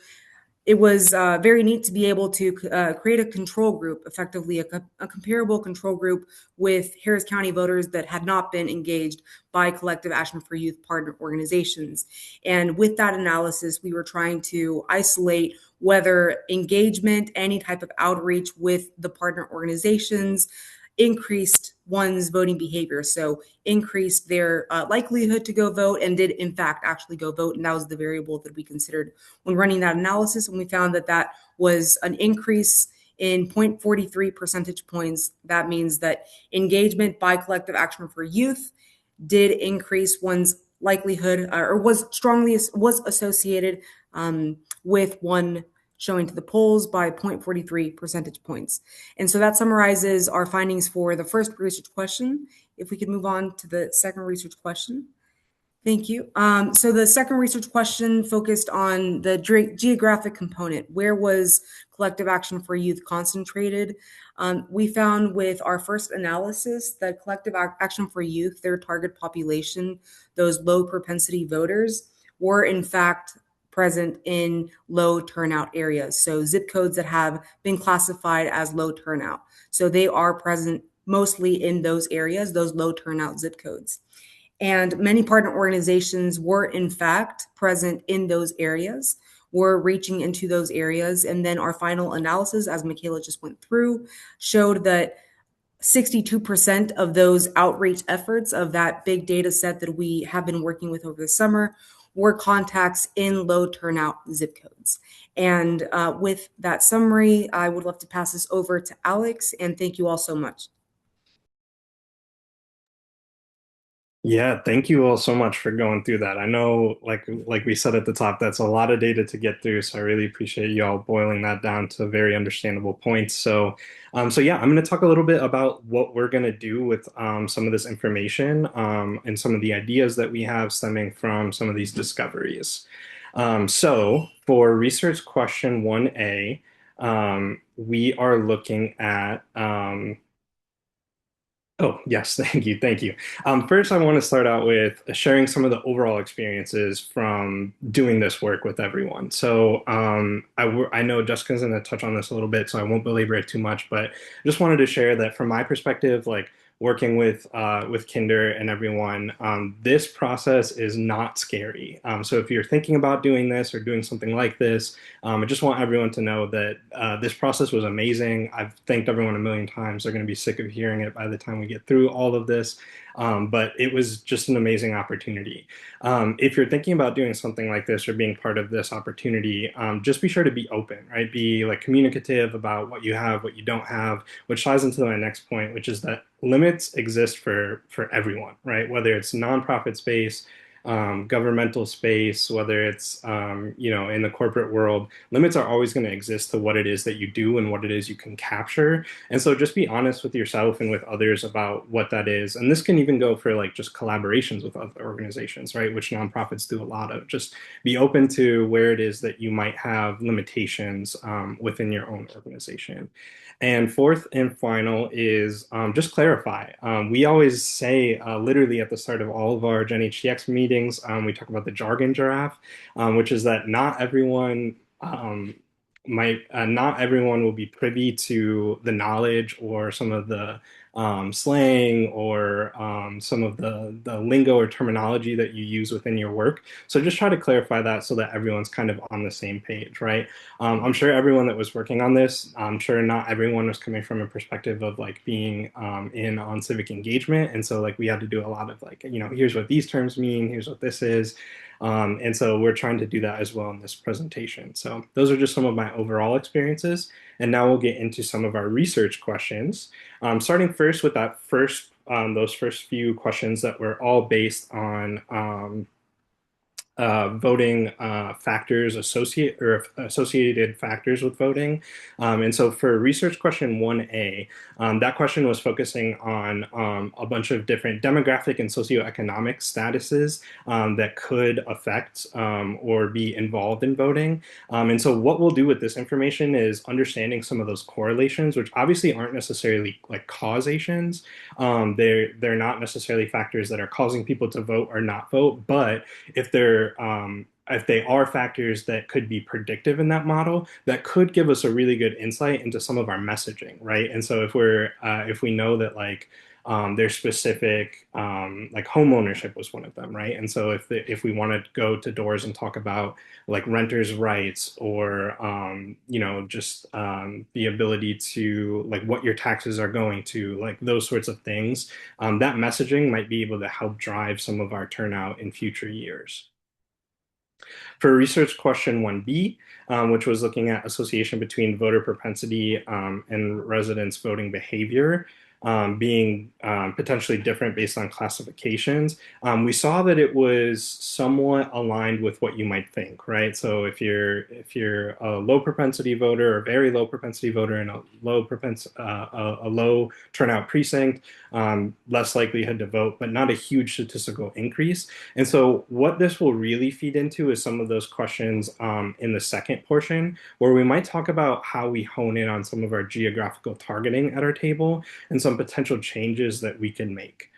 it was very neat to be able to create a control group, effectively a comparable control group with Harris County voters that had not been engaged by Collective Action for Youth partner organizations. And with that analysis, we were trying to isolate whether engagement, any type of outreach with the partner organizations increased one's voting behavior. So increased their likelihood to go vote and did in fact actually go vote. And that was the variable that we considered when running that analysis. And we found that that was an increase in 0.43 percentage points. That means that engagement by Collective Action for Youth did increase one's likelihood or was associated with one showing to the polls by 0.43 percentage points. And so that summarizes our findings for the first research question. If we could move on to the second research question. Thank you. So the second research question focused on the geographic component. Where was Collective Action for Youth concentrated? We found with our first analysis that Collective Action for Youth, their target population, those low propensity voters, were in fact present in low turnout areas. So zip codes that have been classified as low turnout. So they are present mostly in those areas, those low turnout zip codes. And many partner organizations were in fact present in those areas, were reaching into those areas. And then our final analysis, as Michaela just went through, showed that 62% of those outreach efforts of that big data set that we have been working with over the summer were contacts in low turnout zip codes. And with that summary, I would love to pass this over to Alex, and thank you all so much. Yeah, thank you all so much for going through that. I know, like we said at the top, that's a lot of data to get through. So I really appreciate you all boiling that down to very understandable points. So, yeah, I'm going to talk a little bit about what we're going to do with some of this information and some of the ideas that we have stemming from some of these discoveries. So for research question 1A, we are looking at Oh, yes, thank you. Thank you. First, I want to start out with sharing some of the overall experiences from doing this work with everyone. So I know Jessica's going to touch on this a little bit, so I won't belabor it too much, but I just wanted to share that from my perspective, like working with Kinder and everyone, this process is not scary. So if you're thinking about doing this or doing something like this, I just want everyone to know that this process was amazing. I've thanked everyone a million times. They're going to be sick of hearing it by the time we get through all of this. But it was just an amazing opportunity. If you're thinking about doing something like this or being part of this opportunity, just be sure to be open, right? Be like communicative about what you have, what you don't have, which ties into my next point, which is that limits exist for everyone, right? Whether it's nonprofit space, governmental space, whether it's in the corporate world, limits are always going to exist to what it is that you do and what it is you can capture. And so just be honest with yourself and with others about what that is. And this can even go for like just collaborations with other organizations, right? Which nonprofits do a lot of. Just be open to where it is that you might have limitations within your own organization. And fourth and final is just clarify. We always say literally at the start of all of our Gen HTX meetings, we talk about the jargon giraffe, which is that not everyone not everyone will be privy to the knowledge or some of the slang or some of the lingo or terminology that you use within your work. So just try to clarify that so that everyone's kind of on the same page, right? I'm sure everyone that was working on this, I'm sure not everyone was coming from a perspective of like being in on civic engagement. And so like we had to do a lot of like, here's what these terms mean, here's what this is. And so we're trying to do that as well in this presentation. So those are just some of my overall experiences. And now we'll get into some of our research questions. Starting first with those first few questions that were all based on voting factors associated factors with voting. And so for research question 1A, that question was focusing on a bunch of different demographic and socioeconomic statuses that could affect or be involved in voting. And so what we'll do with this information is understanding some of those correlations, which obviously aren't necessarily like causations. They're not necessarily factors that are causing people to vote or not vote, but if they are factors that could be predictive in that model, that could give us a really good insight into some of our messaging, right? And so if we know that like there's specific like home ownership was one of them, right? And so if we want to go to doors and talk about like renters' rights or just the ability to like what your taxes are going to, like those sorts of things, that messaging might be able to help drive some of our turnout in future years. For research question 1B, which was looking at association between voter propensity and residents' voting behavior being potentially different based on classifications, we saw that it was somewhat aligned with what you might think, right? So if you're a low propensity voter or very low propensity voter in a low turnout precinct, less likelihood to vote, but not a huge statistical increase. And so what this will really feed into is some of those questions in the second portion, where we might talk about how we hone in on some of our geographical targeting at our table and some potential changes that we can make.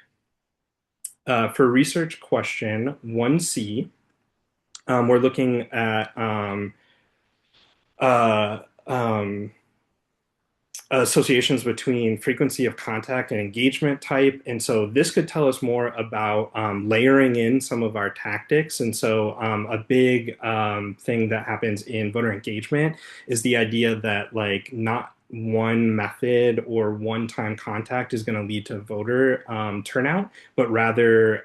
For research question 1C, we're looking at associations between frequency of contact and engagement type. And so this could tell us more about layering in some of our tactics. And so a big thing that happens in voter engagement is the idea that like not one method or one-time contact is going to lead to voter turnout, but rather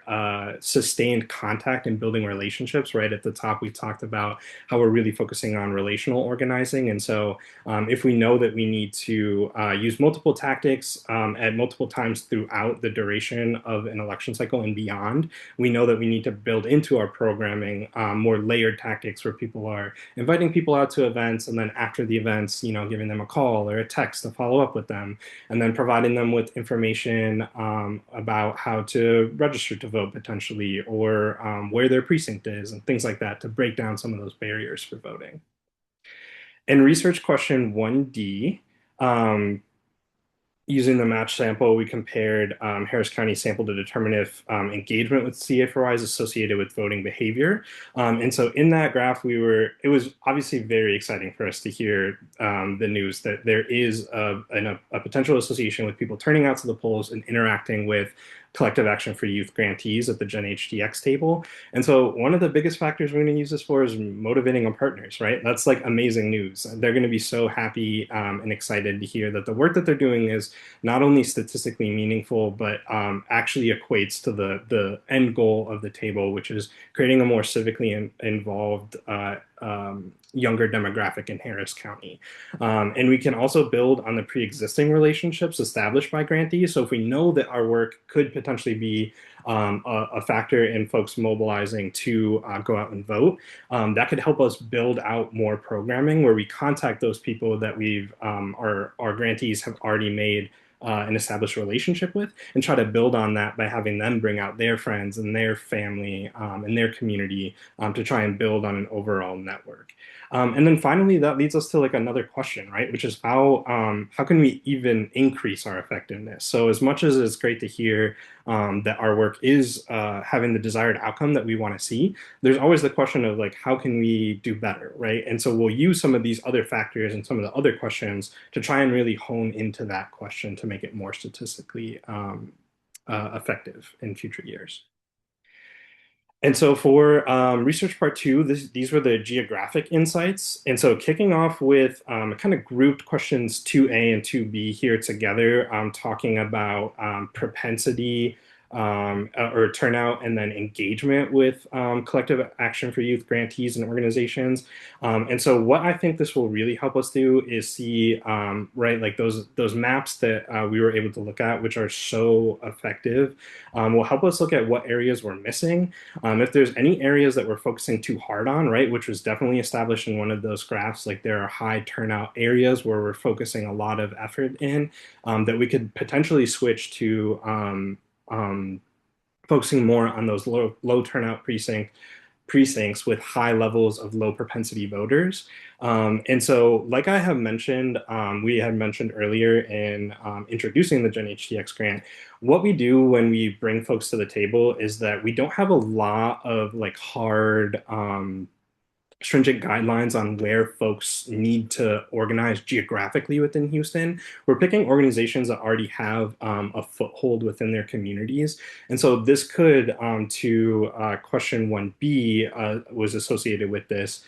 sustained contact and building relationships. Right at the top, we talked about how we're really focusing on relational organizing. And so if we know that we need to use multiple tactics at multiple times throughout the duration of an election cycle and beyond, we know that we need to build into our programming more layered tactics where people are inviting people out to events, and then after the events, giving them a call or a text to follow up with them, and then providing them with information about how to register to vote potentially, or where their precinct is and things like that to break down some of those barriers for voting. In research question 1D, using the match sample, we compared Harris County sample to determine if engagement with CA4Y is associated with voting behavior. And so in that graph, it was obviously very exciting for us to hear the news that there is a potential association with people turning out to the polls and interacting with Collective Action for Youth grantees at the Gen HDX table. And so one of the biggest factors we're going to use this for is motivating our partners, right? That's like amazing news. They're going to be so happy and excited to hear that the work that they're doing is not only statistically meaningful, but actually equates to the end goal of the table, which is creating a more civically involved younger demographic in Harris County. And we can also build on the pre-existing relationships established by grantees. So if we know that our work could potentially be a factor in folks mobilizing to go out and vote, that could help us build out more programming where we contact those people that our grantees have already made an established relationship with, and try to build on that by having them bring out their friends and their family and their community to try and build on an overall network. And then finally, that leads us to like another question, right? Which is how can we even increase our effectiveness? So as much as it's great to hear that our work is having the desired outcome that we want to see, there's always the question of like how can we do better, right? And so we'll use some of these other factors and some of the other questions to try and really hone into that question to make it more statistically effective in future years. And so for research part two, these were the geographic insights. And so kicking off with kind of grouped questions 2A and 2B here together, talking about propensity or turnout and then engagement with collective action for youth grantees and organizations. And so what I think this will really help us do is see, right, like those maps that we were able to look at, which are so effective, will help us look at what areas we're missing. If there's any areas that we're focusing too hard on, right, which was definitely established in one of those graphs, like there are high turnout areas where we're focusing a lot of effort in, that we could potentially switch to focusing more on those low turnout precincts with high levels of low propensity voters. And so, like I have mentioned, we had mentioned earlier in introducing the Gen HTX grant, what we do when we bring folks to the table is that we don't have a lot of like hard stringent guidelines on where folks need to organize geographically within Houston. We're picking organizations that already have a foothold within their communities. And so this could, to question 1B was associated with this,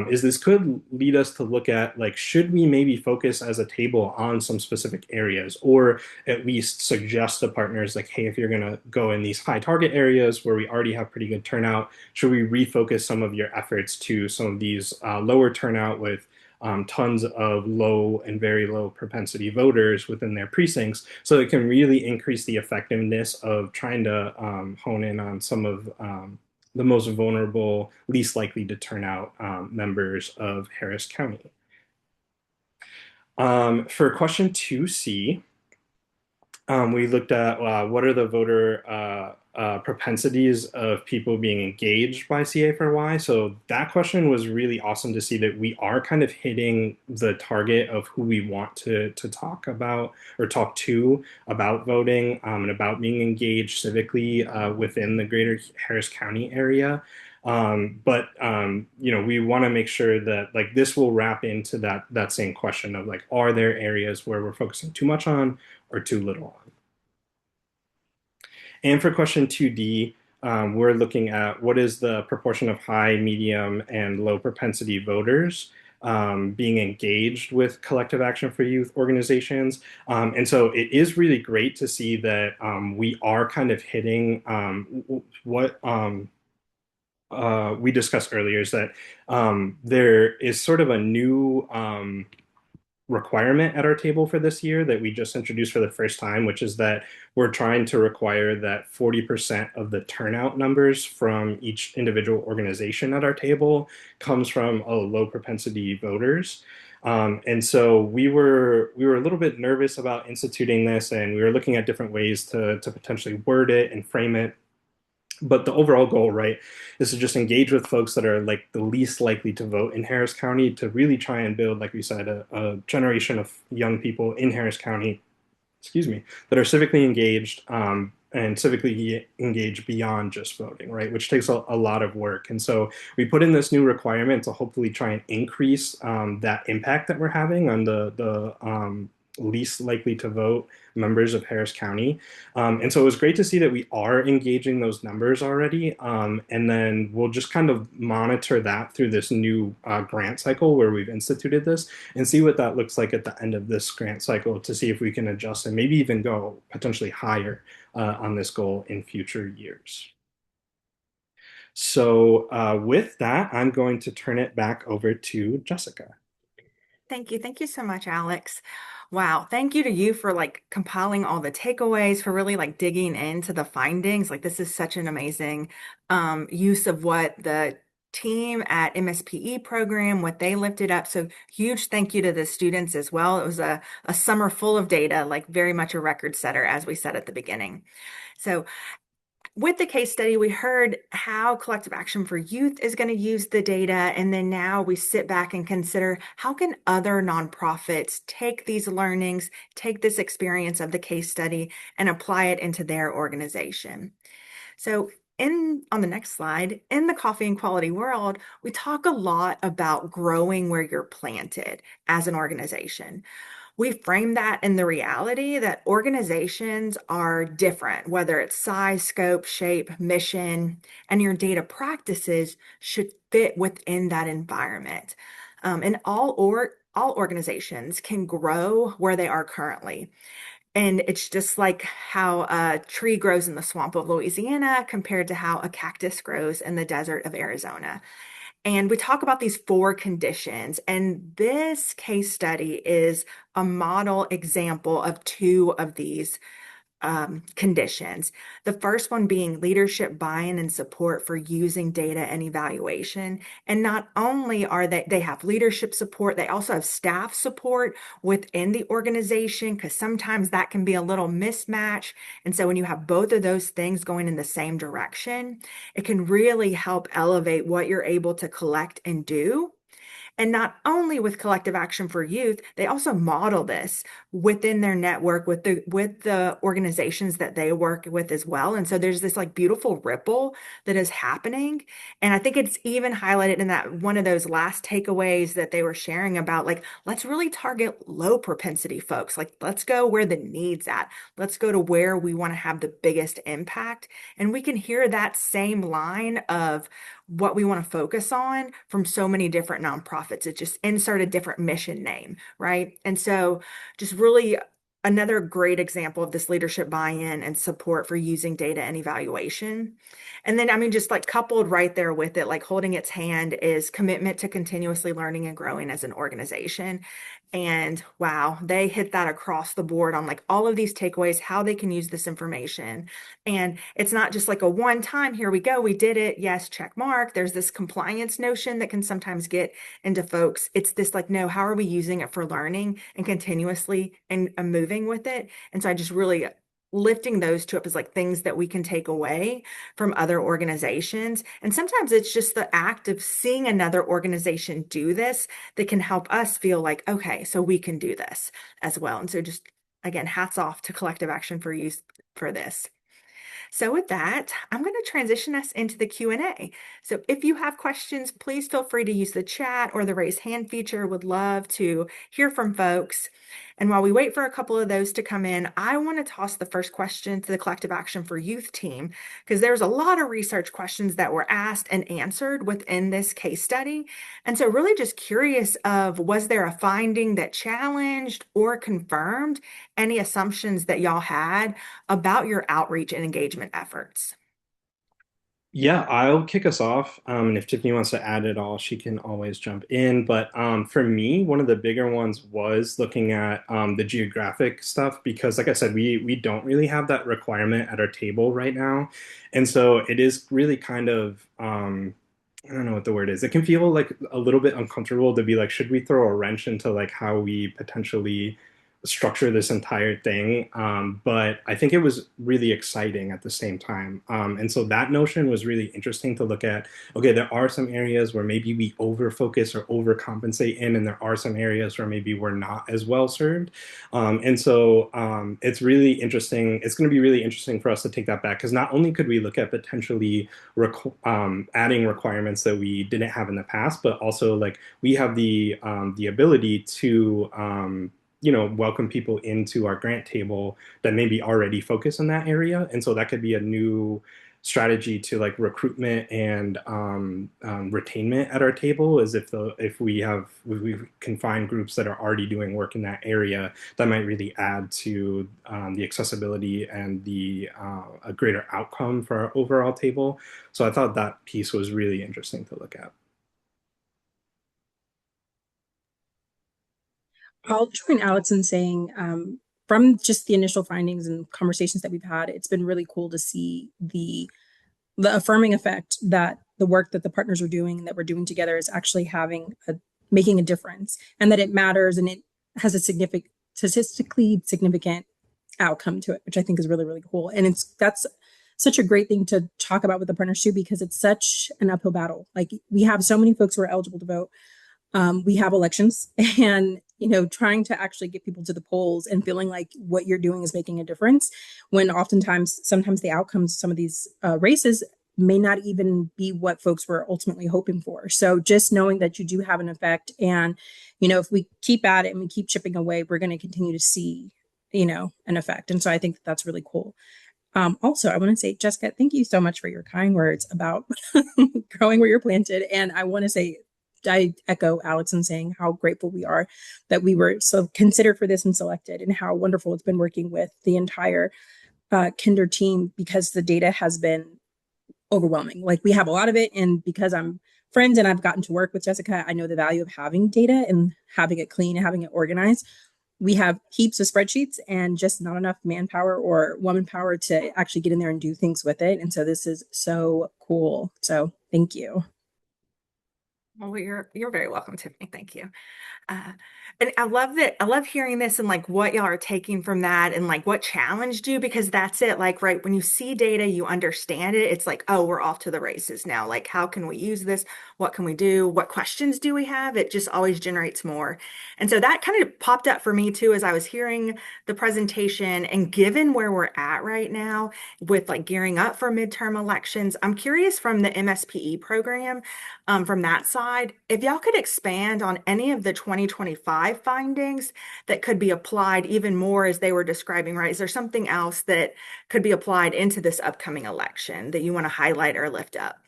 is this could lead us to look at like, should we maybe focus as a table on some specific areas, or at least suggest to partners like, hey, if you're gonna go in these high target areas where we already have pretty good turnout, should we refocus some of your efforts to some of these lower turnout with tons of low and very low propensity voters within their precincts, so it can really increase the effectiveness of trying to hone in on some of the most vulnerable, least likely to turn out members of Harris County. For question 2C, we looked at what are the voter propensities of people being engaged by CA for Y. So that question was really awesome to see that we are kind of hitting the target of who we want to talk about or talk to about voting and about being engaged civically within the greater Harris County area. But you know, we want to make sure that like this will wrap into that same question of like, are there areas where we're focusing too much on or too little on? And for question 2D, we're looking at what is the proportion of high, medium, and low propensity voters being engaged with collective action for youth organizations. And so it is really great to see that we are kind of hitting what we discussed earlier, is that there is sort of a new requirement at our table for this year that we just introduced for the first time, which is that we're trying to require that 40% of the turnout numbers from each individual organization at our table comes from low propensity voters. And so we were a little bit nervous about instituting this, and we were looking at different ways to potentially word it and frame it. But the overall goal, right, is to just engage with folks that are like the least likely to vote in Harris County, to really try and build, like we said, a generation of young people in Harris County, excuse me, that are civically engaged and civically engaged beyond just voting, right, which takes a lot of work. And so we put in this new requirement to hopefully try and increase that impact that we're having on the least likely to vote members of Harris County. And so it was great to see that we are engaging those numbers already. And then we'll just kind of monitor that through this new grant cycle where we've instituted this, and see what that looks like at the end of this grant cycle, to see if we can adjust and maybe even go potentially higher on this goal in future years. So with that, I'm going to turn it back over to Jessica. Thank you. Thank you so much, Alex. Wow. Thank you to you for like compiling all the takeaways, for really like digging into the findings. Like this is such an amazing use of what the team at MSPE program, what they lifted up. So huge thank you to the students as well. It was a summer full of data, like very much a record setter, as we said at the beginning. So with the case study, we heard how Collective Action for Youth is going to use the data. And then now we sit back and consider how can other nonprofits take these learnings, take this experience of the case study and apply it into their organization. So on the next slide, in the coffee and quality world, we talk a lot about growing where you're planted as an organization. We frame that in the reality that organizations are different, whether it's size, scope, shape, mission, and your data practices should fit within that environment. And all organizations can grow where they are currently. And it's just like how a tree grows in the swamp of Louisiana compared to how a cactus grows in the desert of Arizona. And we talk about these 4 conditions, and this case study is a model example of 2 of these conditions. The first one being leadership buy-in and support for using data and evaluation. And not only are they have leadership support, they also have staff support within the organization, because sometimes that can be a little mismatch. And so when you have both of those things going in the same direction, it can really help elevate what you're able to collect and do. And not only with Collective Action for Youth, they also model this within their network with the organizations that they work with as well. And so there's this like beautiful ripple that is happening. And I think it's even highlighted in that one of those last takeaways that they were sharing about, like, let's really target low propensity folks. Like, let's go where the need's at. Let's go to where we want to have the biggest impact. And we can hear that same line of what we want to focus on from so many different nonprofits. It just insert a different mission name, right? And so just really another great example of this leadership buy-in and support for using data and evaluation. And then, I mean, just like coupled right there with it, like holding its hand is commitment to continuously learning and growing as an organization. And wow, they hit that across the board on like all of these takeaways, how they can use this information. And it's not just like a one time, here we go, we did it, yes, check mark. There's this compliance notion that can sometimes get into folks. It's this like, no, how are we using it for learning and continuously and moving with it? And so I just really lifting those 2 up as like things that we can take away from other organizations. And sometimes it's just the act of seeing another organization do this that can help us feel like, okay, so we can do this as well. And so just, again, hats off to Collective Action for Youth for this. So with that, I'm going to transition us into the Q&A. So if you have questions, please feel free to use the chat or the raise hand feature. Would love to hear from folks. And while we wait for a couple of those to come in, I want to toss the first question to the Collective Action for Youth team, because there's a lot of research questions that were asked and answered within this case study. And so really just curious of, was there a finding that challenged or confirmed any assumptions that y'all had about your outreach and engagement efforts? Yeah, I'll kick us off. And if Tiffany wants to add it all, she can always jump in. But for me, one of the bigger ones was looking at the geographic stuff, because like I said, we don't really have that requirement at our table right now. And so it is really kind of, I don't know what the word is. It can feel like a little bit uncomfortable to be like, should we throw a wrench into like how we potentially structure this entire thing? But I think it was really exciting at the same time. And so that notion was really interesting to look at. Okay, there are some areas where maybe we over focus or overcompensate in, and there are some areas where maybe we're not as well served. And so it's really interesting. It's going to be really interesting for us to take that back, because not only could we look at potentially adding requirements that we didn't have in the past, but also like we have the ability to welcome people into our grant table that maybe already focus in that area. And so that could be a new strategy to like recruitment and retainment at our table, is if we can find groups that are already doing work in that area, that might really add to the accessibility and the a greater outcome for our overall table. So I thought that piece was really interesting to look at. I'll join Alex in saying, from just the initial findings and conversations that we've had, it's been really cool to see the affirming effect that the work that the partners are doing and that we're doing together is actually making a difference, and that it matters, and it has a statistically significant outcome to it, which I think is really, really cool. And that's such a great thing to talk about with the partners too, because it's such an uphill battle. Like, we have so many folks who are eligible to vote. We have elections, and trying to actually get people to the polls and feeling like what you're doing is making a difference, when sometimes the outcomes of some of these races may not even be what folks were ultimately hoping for. So just knowing that you do have an effect, and if we keep at it and we keep chipping away, we're going to continue to see an effect. And so I think that's really cool. Also, I want to say, Jessica, thank you so much for your kind words about growing where you're planted. And I want to say, I echo Alex in saying how grateful we are that we were so considered for this and selected, and how wonderful it's been working with the entire Kinder team, because the data has been overwhelming. Like, we have a lot of it, and because I'm friends and I've gotten to work with Jessica, I know the value of having data and having it clean and having it organized. We have heaps of spreadsheets and just not enough manpower or woman power to actually get in there and do things with it. And so this is so cool. So thank you. Well, you're very welcome, Tiffany. Thank you. And I love hearing this and like what y'all are taking from that and like what challenged you, because that's it. Like, right, when you see data, you understand it. It's like, oh, we're off to the races now. Like, how can we use this? What can we do? What questions do we have? It just always generates more. And so that kind of popped up for me too, as I was hearing the presentation, and given where we're at right now with like gearing up for midterm elections, I'm curious from the MSPE program, from that side, if y'all could expand on any of the 2025 findings that could be applied even more as they were describing, right? Is there something else that could be applied into this upcoming election that you want to highlight or lift up?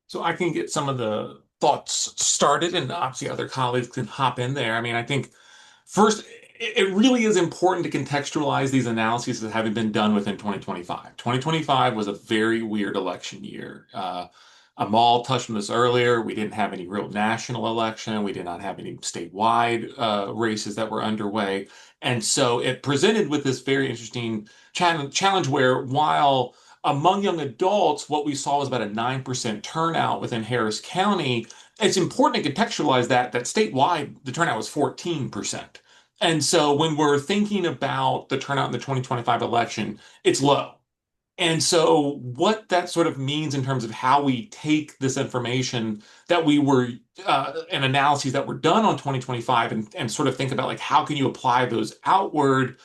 So I can get some of the thoughts started, and obviously other colleagues can hop in there. I mean, I think first, it really is important to contextualize these analyses that having been done within 2025. 2025 was a very weird election year. Amal touched on this earlier. We didn't have any real national election. We did not have any statewide races that were underway. And so it presented with this very interesting challenge where, while among young adults, what we saw was about a 9% turnout within Harris County, it's important to contextualize that statewide, the turnout was 14%. And so when we're thinking about the turnout in the 2025 election, it's low. And so what that sort of means in terms of how we take this information that we were and analyses that were done on 2025 and sort of think about, like, how can you apply those outward?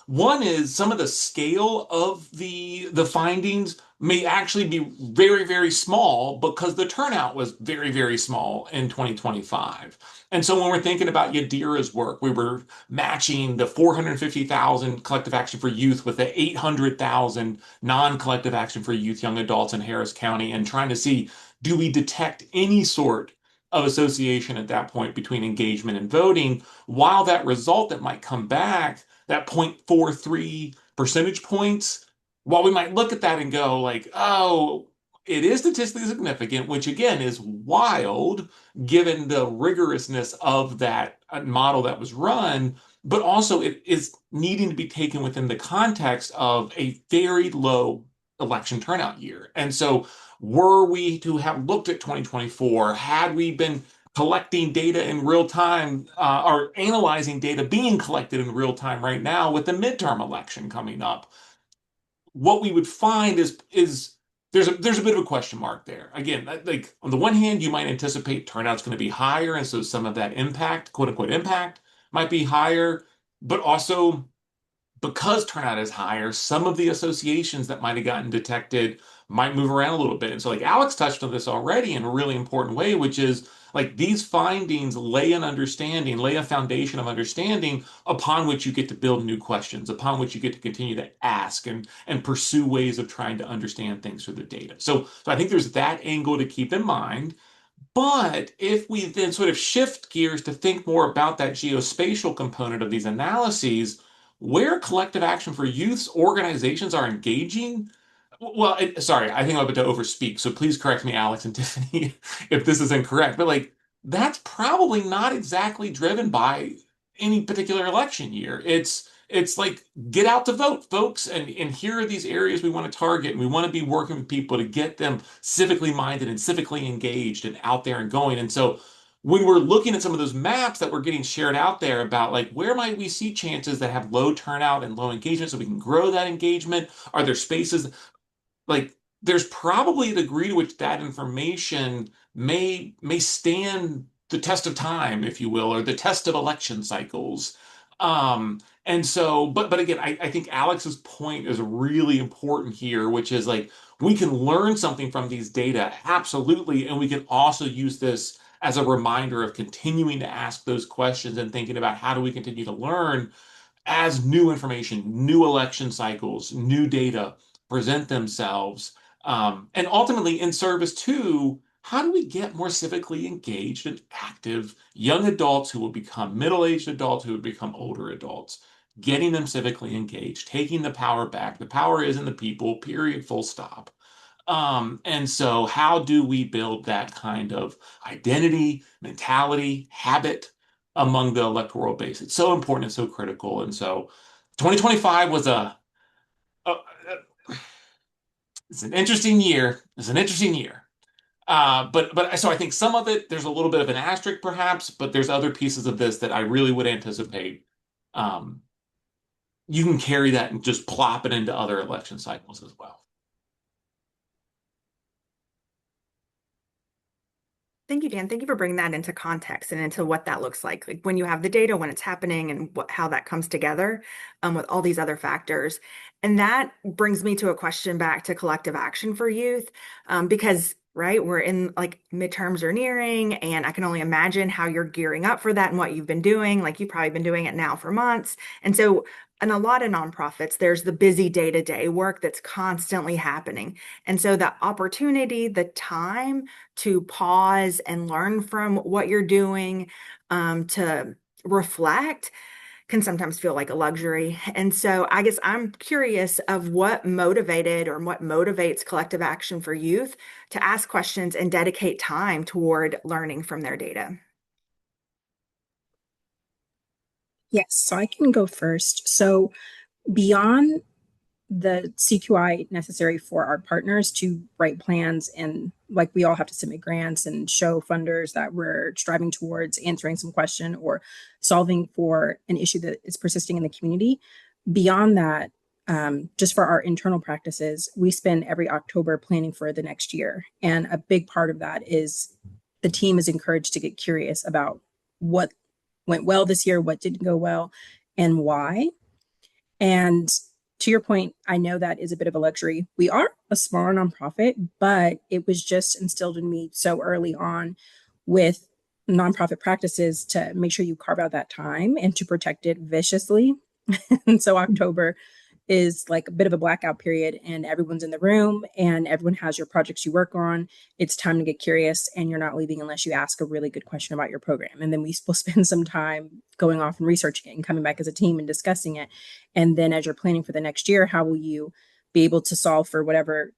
One is some of the scale of the findings may actually be very, very small because the turnout was very, very small in 2025. And so when we're thinking about Yadira's work, we were matching the 450,000 collective action for youth with the 800,000 non-collective action for youth, young adults in Harris County, and trying to see, do we detect any sort of association at that point between engagement and voting, while that result that might come back, that 0.43 percentage points, while we might look at that and go like, oh, it is statistically significant, which again is wild given the rigorousness of that model that was run, but also it is needing to be taken within the context of a very low election turnout year. And so were we to have looked at 2024, had we been collecting data in real time, or analyzing data being collected in real time right now with the midterm election coming up, what we would find is there's a bit of a question mark there. Again, like, on the one hand, you might anticipate turnout's going to be higher, and so some of that impact, quote unquote impact, might be higher, but also because turnout is higher, some of the associations that might have gotten detected might move around a little bit. And so, like, Alex touched on this already in a really important way, which is, like, these findings lay a foundation of understanding upon which you get to build new questions, upon which you get to continue to ask and pursue ways of trying to understand things through the data. So I think there's that angle to keep in mind. But if we then sort of shift gears to think more about that geospatial component of these analyses, where collective action for youths organizations are engaging, well, sorry, I think I'm about to overspeak, so please correct me, Alex and Tiffany, if this is incorrect. But, like, that's probably not exactly driven by any particular election year. It's like, get out to vote, folks, and here are these areas we want to target, and we want to be working with people to get them civically minded and civically engaged and out there and going. And so when we're looking at some of those maps that were getting shared out there about like where might we see chances that have low turnout and low engagement so we can grow that engagement? Are there spaces like there's probably a degree to which that information may stand the test of time, if you will, or the test of election cycles. And so, but again, I think Alex's point is really important here, which is like we can learn something from these data, absolutely, and we can also use this as a reminder of continuing to ask those questions and thinking about how do we continue to learn as new information, new election cycles, new data present themselves, and ultimately in service to how do we get more civically engaged and active young adults who will become middle-aged adults who will become older adults, getting them civically engaged, taking the power back. The power is in the people, period, full stop. And so how do we build that kind of identity, mentality, habit among the electoral base? It's so important and so critical. And so 2025 was a it's an interesting year. It's an interesting year. But so I think some of it, there's a little bit of an asterisk perhaps, but there's other pieces of this that I really would anticipate you can carry that and just plop it into other election cycles as well. Thank you, Dan. Thank you for bringing that into context and into what that looks like when you have the data, when it's happening, and how that comes together with all these other factors. And that brings me to a question back to collective action for youth, because right, we're in like midterms are nearing, and I can only imagine how you're gearing up for that and what you've been doing. Like you've probably been doing it now for months. And so in a lot of nonprofits, there's the busy day-to-day work that's constantly happening. And so the opportunity, the time to pause and learn from what you're doing, to reflect can sometimes feel like a luxury. And so I guess I'm curious of what motivated or what motivates collective action for youth to ask questions and dedicate time toward learning from their data. Yes, so I can go first. So beyond the CQI necessary for our partners to write plans, and like we all have to submit grants and show funders that we're striving towards answering some question or solving for an issue that is persisting in the community. Beyond that, just for our internal practices, we spend every October planning for the next year. And a big part of that is the team is encouraged to get curious about what went well this year, what didn't go well, and why. And to your point, I know that is a bit of a luxury. We are a smaller nonprofit, but it was just instilled in me so early on with nonprofit practices to make sure you carve out that time and to protect it viciously. And so October is like a bit of a blackout period, and everyone's in the room and everyone has your projects you work on. It's time to get curious, and you're not leaving unless you ask a really good question about your program. And then we will spend some time going off and researching it and coming back as a team and discussing it. And then as you're planning for the next year, how will you be able to solve for whatever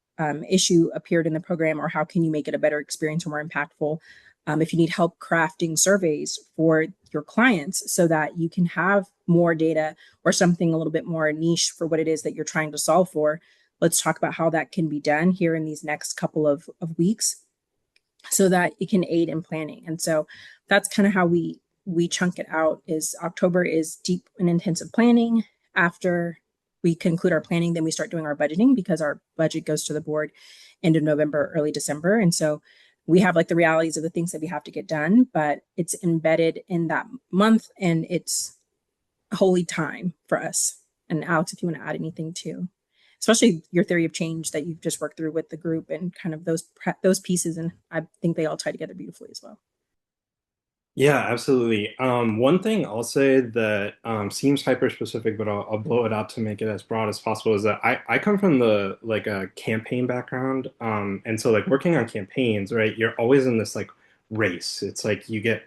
issue appeared in the program, or how can you make it a better experience or more impactful? If you need help crafting surveys for your clients so that you can have more data or something a little bit more niche for what it is that you're trying to solve for, let's talk about how that can be done here in these next couple of weeks so that it can aid in planning. And so that's kind of how we chunk it out. Is October is deep and intensive planning. After we conclude our planning, then we start doing our budgeting, because our budget goes to the board end of November, early December. And so we have like the realities of the things that we have to get done, but it's embedded in that month, and it's holy time for us. And Alex, if you want to add anything too, especially your theory of change that you've just worked through with the group and kind of those pieces. And I think they all tie together beautifully as well. Yeah, absolutely. One thing I'll say that seems hyper specific, but I'll blow it out to make it as broad as possible, is that I come from the like a campaign background. And so like working on campaigns, right, you're always in this like race. It's like you get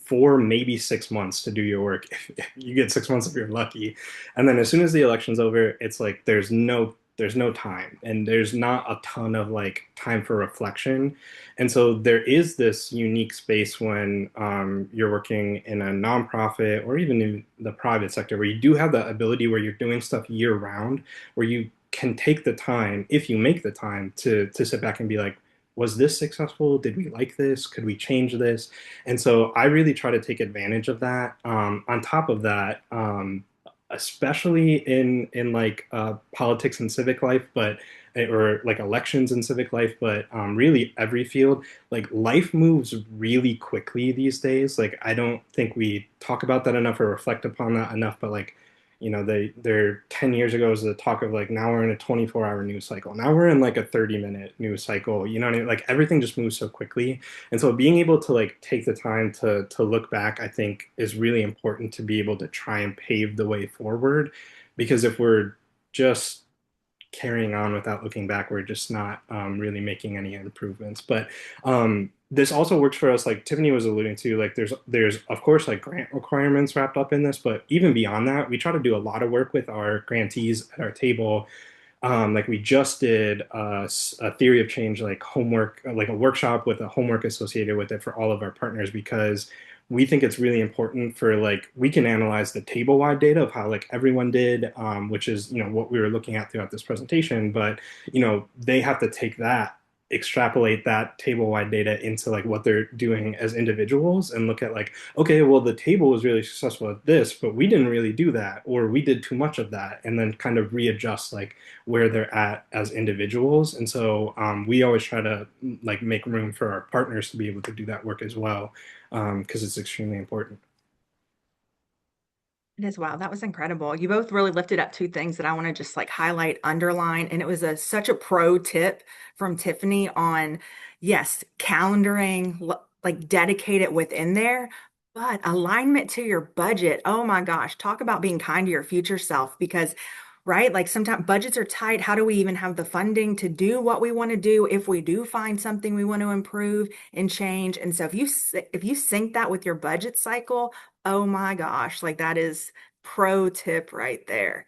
4, maybe 6 months to do your work. If you get 6 months if you're lucky. And then as soon as the election's over, it's like there's no time, and there's not a ton of like time for reflection. And so there is this unique space when you're working in a nonprofit or even in the private sector, where you do have the ability where you're doing stuff year round, where you can take the time, if you make the time, to sit back and be like, was this successful? Did we like this? Could we change this? And so I really try to take advantage of that. On top of that, especially in like politics and civic life, but or like elections and civic life, but really every field, like life moves really quickly these days. Like I don't think we talk about that enough or reflect upon that enough, but like, you know, they're 10 years ago was the talk of like now we're in a 24-hour news cycle. Now we're in like a 30-minute news cycle. You know what I mean? Like everything just moves so quickly. And so being able to like take the time to look back, I think is really important to be able to try and pave the way forward. Because if we're just carrying on without looking back, we're just not really making any improvements. But this also works for us, like Tiffany was alluding to, like there's of course like grant requirements wrapped up in this, but even beyond that, we try to do a lot of work with our grantees at our table. Like we just did a theory of change, like homework, like a workshop with a homework associated with it for all of our partners, because we think it's really important for like we can analyze the table-wide data of how like everyone did, which is, you know, what we were looking at throughout this presentation. But, you know, they have to take that, extrapolate that table-wide data into like what they're doing as individuals and look at like, okay, well, the table was really successful at this, but we didn't really do that, or we did too much of that, and then kind of readjust like where they're at as individuals. And so we always try to like make room for our partners to be able to do that work as well, because it's extremely important. It is. Wow, that was incredible. You both really lifted up two things that I want to just like highlight, underline, and it was such a pro tip from Tiffany on, yes, calendaring, like dedicate it within there, but alignment to your budget. Oh my gosh, talk about being kind to your future self because, right, like sometimes budgets are tight. How do we even have the funding to do what we want to do if we do find something we want to improve and change? And so if you sync that with your budget cycle, oh my gosh, like that is pro tip right there.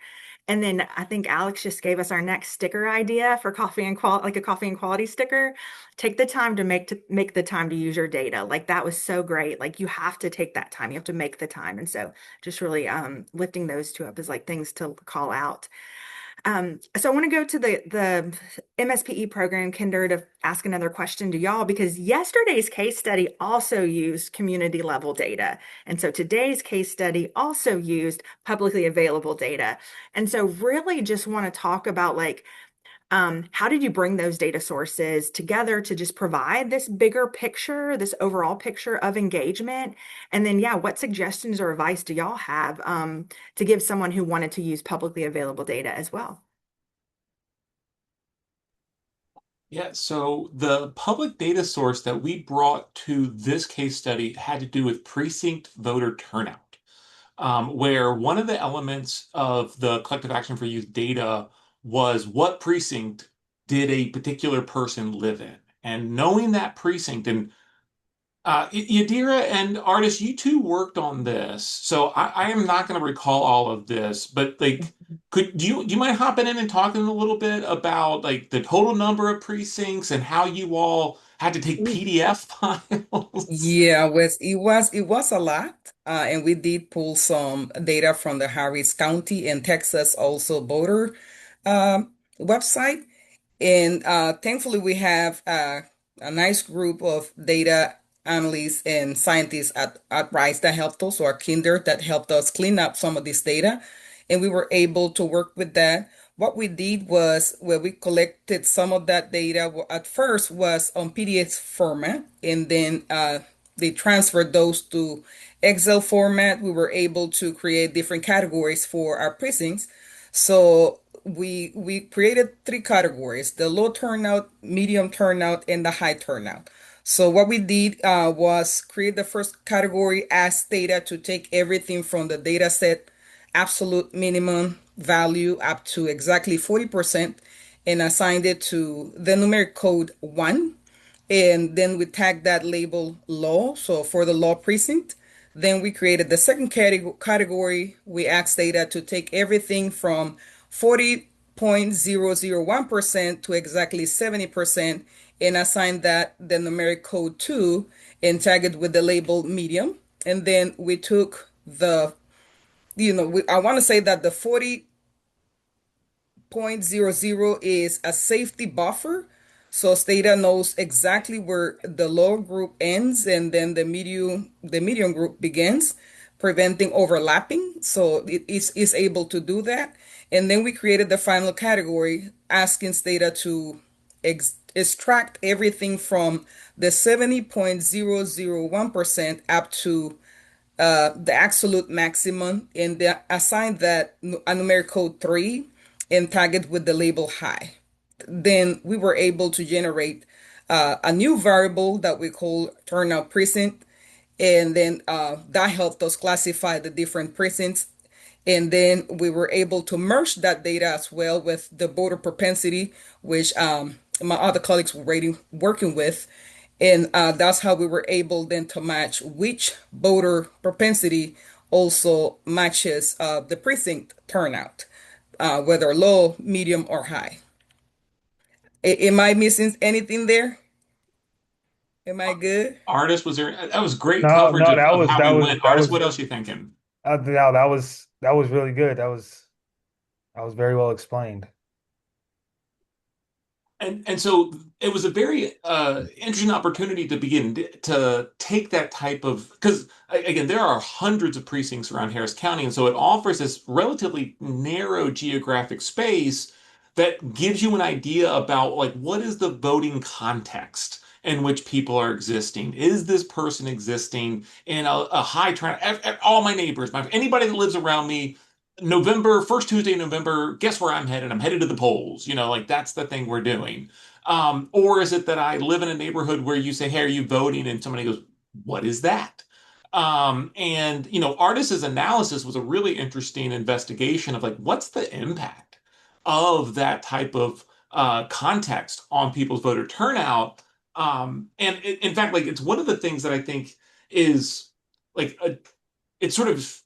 And then I think Alex just gave us our next sticker idea for coffee and quality, like a coffee and quality sticker. Take the time to make the time to use your data. Like that was so great. Like you have to take that time. You have to make the time. And so just really lifting those two up is like things to call out. So I want to go to the MSPE program, Kinder, to ask another question to y'all because yesterday's case study also used community level data. And so today's case study also used publicly available data. And so really just want to talk about like, how did you bring those data sources together to just provide this bigger picture, this overall picture of engagement? And then, yeah, what suggestions or advice do y'all have to give someone who wanted to use publicly available data as well? Yeah, so the public data source that we brought to this case study had to do with precinct voter turnout, where one of the elements of the Collective Action for Youth data was what precinct did a particular person live in. And knowing that precinct, and Yadira and Artis, you two worked on this, so I am not going to recall all of this, but like, do you mind hopping in and talking a little bit about like the total number of precincts and how you all had to take PDF files? Yeah, it was a lot, and we did pull some data from the Harris County and Texas also voter website, and thankfully we have a nice group of data analysts and scientists at Rice that helped us, or Kinder that helped us clean up some of this data, and we were able to work with that. What we did was where we collected some of that data at first was on PDF format, and then they transferred those to Excel format. We were able to create different categories for our precincts. So we created three categories: the low turnout, medium turnout, and the high turnout. So what we did was create the first category as data to take everything from the data set absolute minimum value up to exactly 40% and assigned it to the numeric code 1. And then we tagged that label law, so for the law precinct. Then we created the second category. We asked data to take everything from 40.001% to exactly 70% and assign that the numeric code 2 and tag it with the label medium. And then we took the, I want to say that the 40.00 is a safety buffer So Stata knows exactly where the low group ends and then the medium group begins, preventing overlapping. So is able to do that. And then we created the final category, asking Stata to extract everything from the 70.001% up to the absolute maximum, and they assign that a numeric code 3 and tag it with the label high. Then we were able to generate a new variable that we call turnout precinct, and then that helped us classify the different precincts. And then we were able to merge that data as well with the voter propensity, which my other colleagues were already working with. And that's how we were able then to match which voter propensity also matches the precinct turnout, whether low, medium, or high. Am I missing anything there? Am I good? Artist, was there that was great No, coverage no, of how that we was went. that Artist, was what else you thinking? no, that was really good. That was very well explained. And so it was a very interesting opportunity to begin to take that type of, because again, there are hundreds of precincts around Harris County, and so it offers this relatively narrow geographic space that gives you an idea about like what is the voting context in which people are existing. Is this person existing in a high turnout? All my neighbors, anybody that lives around me, November, first Tuesday in November, guess where I'm headed? I'm headed to the polls. Like that's the thing we're doing. Or is it that I live in a neighborhood where you say, "Hey, are you voting?" And somebody goes, "What is that?" And Artis's analysis was a really interesting investigation of like what's the impact of that type of context on people's voter turnout. And in fact, like it's one of the things that I think is like it's sort of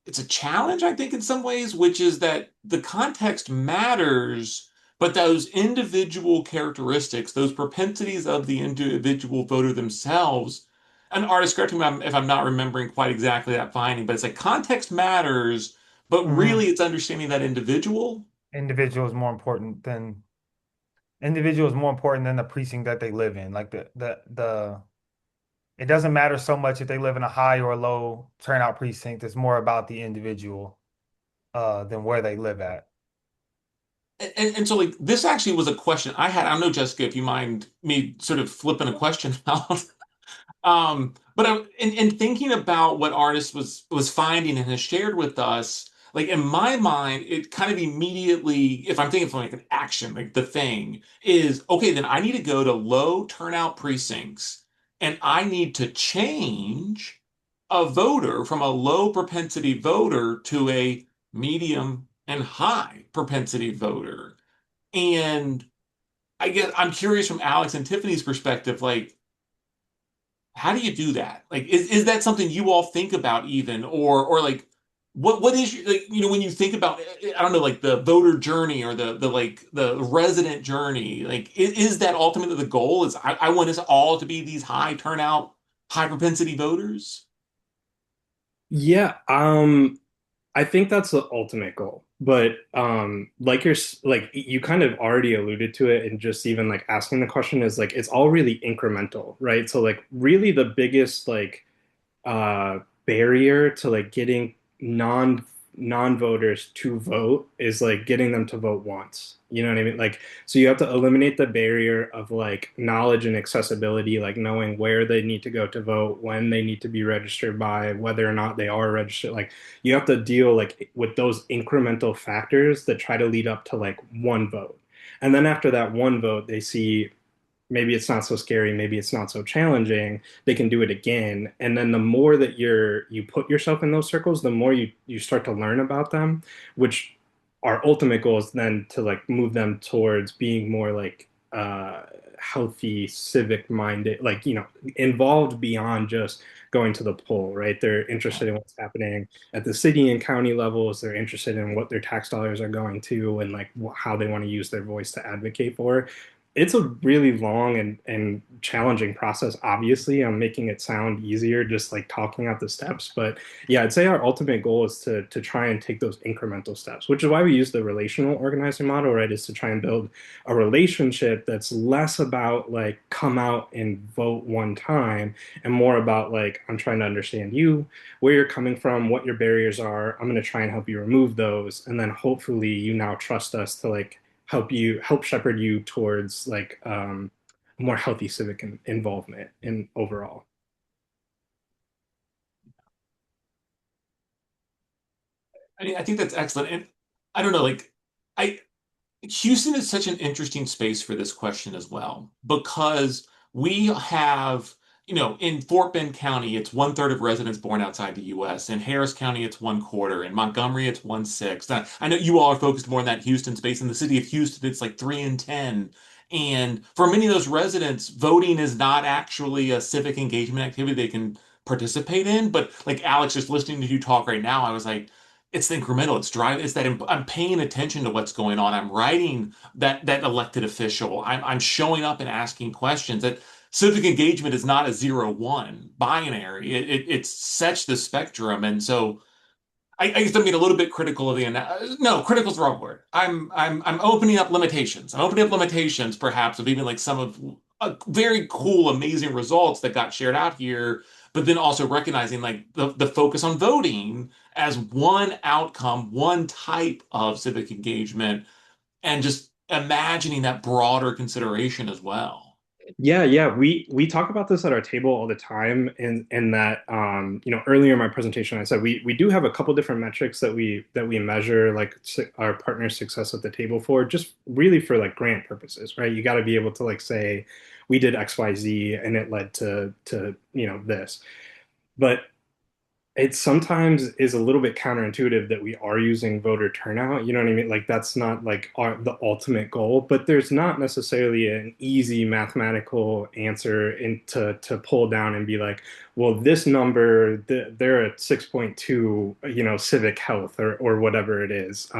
it's a challenge, I think, in some ways, which is that the context matters, but those individual characteristics, those propensities of the individual voter themselves, an artist, correct me if I'm not remembering quite exactly that finding, but it's like context matters, but Mhm. really it's understanding that individual. Individual is more important than individual is more important than the precinct that they live in. Like the it doesn't matter so much if they live in a high or a low turnout precinct. It's more about the individual than where they live at. And so like this actually was a question I had. I don't know, Jessica, if you mind me sort of flipping a question out. But in thinking about what artist was finding and has shared with us, like in my mind, it kind of immediately, if I'm thinking from like an action, like the thing is, okay, then I need to go to low turnout precincts and I need to change a voter from a low propensity voter to a medium and high propensity voter. And I guess I'm curious from Alex and Tiffany's perspective, like, how do you do that? Like, is that something you all think about even, or like, what is your, like, when you think about, I don't know, like the voter journey or the like the resident journey, like, is that ultimately the goal? Is I want us all to be these high turnout, high propensity voters? Yeah, I think that's the ultimate goal. But like you kind of already alluded to it and just even like asking the question is like it's all really incremental, right? So like really the biggest like barrier to like getting non-voters to vote is like getting them to vote once. You know what I mean? Like, so you have to eliminate the barrier of like knowledge and accessibility, like knowing where they need to go to vote, when they need to be registered by, whether or not they are registered. Like, you have to deal like with those incremental factors that try to lead up to like one vote. And then after that one vote, they see maybe it's not so scary, maybe it's not so challenging, they can do it again. And then the more that you put yourself in those circles, the more you start to learn about them, which our ultimate goal is then to like move them towards being more like healthy, civic minded, like involved beyond just going to the poll, right? They're interested in what's happening at the city and county levels. They're interested in what their tax dollars are going to and like how they want to use their voice to advocate for. it's a really long and challenging process. Obviously, I'm making it sound easier just like talking out the steps. But yeah, I'd say our ultimate goal is to try and take those incremental steps, which is why we use the relational organizing model, right? Is to try and build a relationship that's less about like come out and vote one time and more about like I'm trying to understand you, where you're coming from, what your barriers are. I'm going to try and help you remove those. And then hopefully you now trust us to like help shepherd you towards like more healthy civic involvement in overall. I mean, I think that's excellent. And I don't know, like I Houston is such an interesting space for this question as well, because we have, in Fort Bend County, it's 1/3 of residents born outside the US. In Harris County, it's 1/4. In Montgomery, it's 1/6. I know you all are focused more on that Houston space. In the city of Houston, it's like 3 in 10. And for many of those residents, voting is not actually a civic engagement activity they can participate in. But like Alex, just listening to you talk right now, I was like, it's the incremental. It's driving. It's that I'm paying attention to what's going on. I'm writing that elected official. I'm showing up and asking questions. That civic engagement is not a 0-1 binary. It's such the spectrum. And so I guess I'm being a little bit critical of no, critical is the wrong word. I'm opening up limitations. I'm opening up limitations, perhaps, of even like some of very cool, amazing results that got shared out here, but then also recognizing like the focus on voting as one outcome, one type of civic engagement, and just imagining that broader consideration as well. Yeah. We talk about this at our table all the time, and that earlier in my presentation I said we do have a couple different metrics that we measure like our partner success at the table for, just really for like grant purposes, right? You got to be able to like say we did XYZ and it led to this. But it sometimes is a little bit counterintuitive that we are using voter turnout. You know what I mean? Like that's not like the ultimate goal, but there's not necessarily an easy mathematical answer to pull down and be like, well, this number, they're at 6.2, civic health or whatever it is.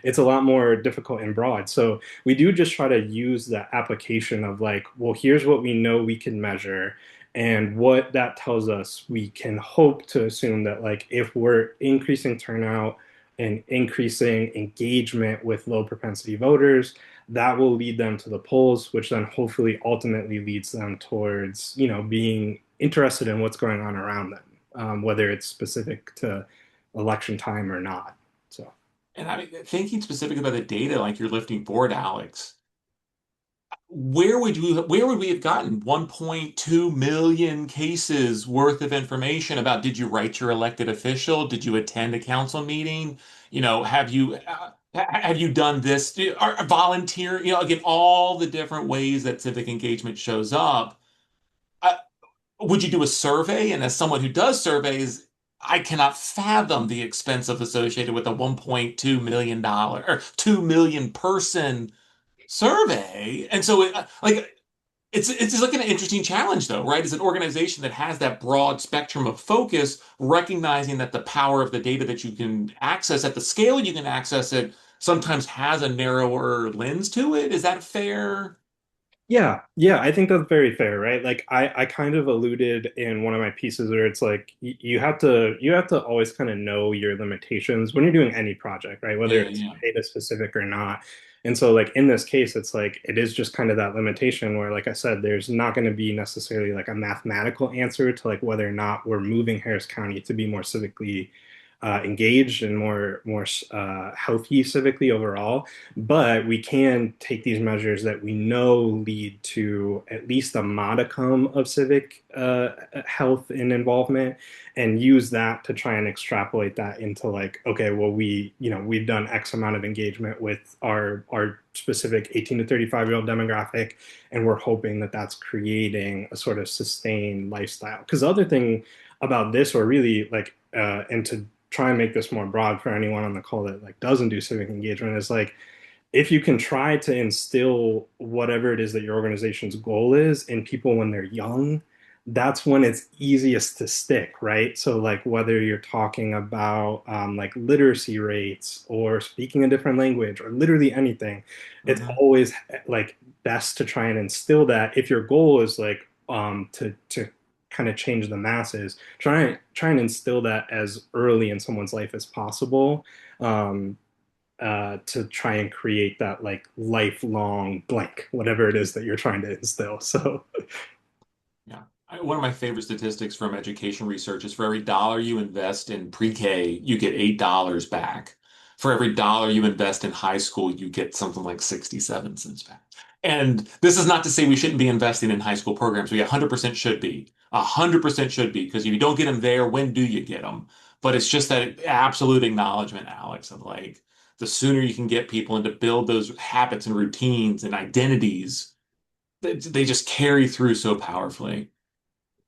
It's a lot more difficult and broad. So we do just try to use the application of like, well, here's what we know we can measure. And what that tells us, we can hope to assume that like if we're increasing turnout and increasing engagement with low propensity voters, that will lead them to the polls, which then hopefully ultimately leads them towards, being interested in what's going on around them, whether it's specific to election time or not. So, and I mean, thinking specifically about the data, like you're lifting forward, Alex, where would we have gotten 1.2 million cases worth of information about did you write your elected official? Did you attend a council meeting? Have you done this? Are volunteer? Again, all the different ways that civic engagement shows up. Uh, would you do a survey? And as someone who does surveys, I cannot fathom the expense of associated with a $1.2 million or 2 million person survey. And so it's like an interesting challenge though, right? As an organization that has that broad spectrum of focus, recognizing that the power of the data that you can access at the scale you can access it sometimes has a narrower lens to it. Is that fair? Yeah, I think that's very fair, right? Like I kind of alluded in one of my pieces where it's like you have to always kind of know your limitations when you're doing any project, right? Whether Yeah, it's yeah. data specific or not. And so like in this case, it's like it is just kind of that limitation where, like I said, there's not going to be necessarily like a mathematical answer to like whether or not we're moving Harris County to be more civically engaged and more healthy civically overall. But we can take these measures that we know lead to at least a modicum of civic health and involvement, and use that to try and extrapolate that into like, okay, well, we've done X amount of engagement with our specific 18 to 35-year-old demographic, and we're hoping that that's creating a sort of sustained lifestyle. Because the other thing about this, or really like, and to try and make this more broad for anyone on the call that like doesn't do civic engagement, is like if you can try to instill whatever it is that your organization's goal is in people when they're young, that's when it's easiest to stick, right? So like whether you're talking about like literacy rates or speaking a different language or literally anything, it's Mhm. always like best to try and instill that if your goal is like to kind of change the masses, try and instill that as early in someone's life as possible, to try and create that like lifelong blank, whatever it is that you're trying to instill. So Yeah. One of my favorite statistics from education research is for every dollar you invest in pre-K, you get $8 back. For every dollar you invest in high school, you get something like 67 cents back. And this is not to say we shouldn't be investing in high school programs. We 100% should be. 100% should be, because if you don't get them there, when do you get them? But it's just that absolute acknowledgement, Alex, of like the sooner you can get people and to build those habits and routines and identities, they just carry through so powerfully.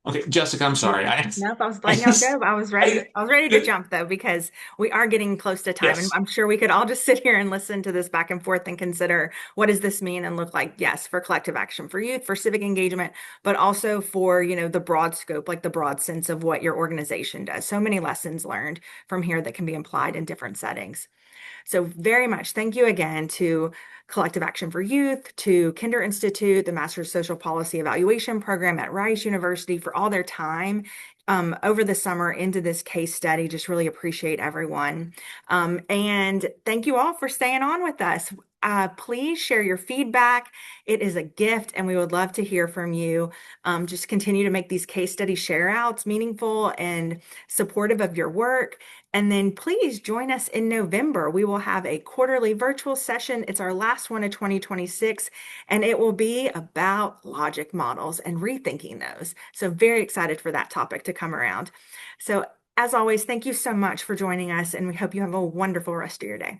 Okay, Jessica, I'm sorry. Nope, I was letting y'all go. I was ready to jump though, because we are getting close to time. And Yes. I'm sure we could all just sit here and listen to this back and forth and consider, what does this mean and look like? Yes, for collective action for youth, for civic engagement, but also for, the broad scope, like the broad sense of what your organization does. So many lessons learned from here that can be applied in different settings. So very much thank you again to Collective Action for Youth, to Kinder Institute, the Master's Social Policy Evaluation Program at Rice University, for all their time over the summer into this case study. Just really appreciate everyone. And thank you all for staying on with us. Please share your feedback. It is a gift, and we would love to hear from you. Just continue to make these case study share outs meaningful and supportive of your work. And then please join us in November. We will have a quarterly virtual session. It's our last one of 2026, and it will be about logic models and rethinking those. So very excited for that topic to come around. So as always, thank you so much for joining us, and we hope you have a wonderful rest of your day.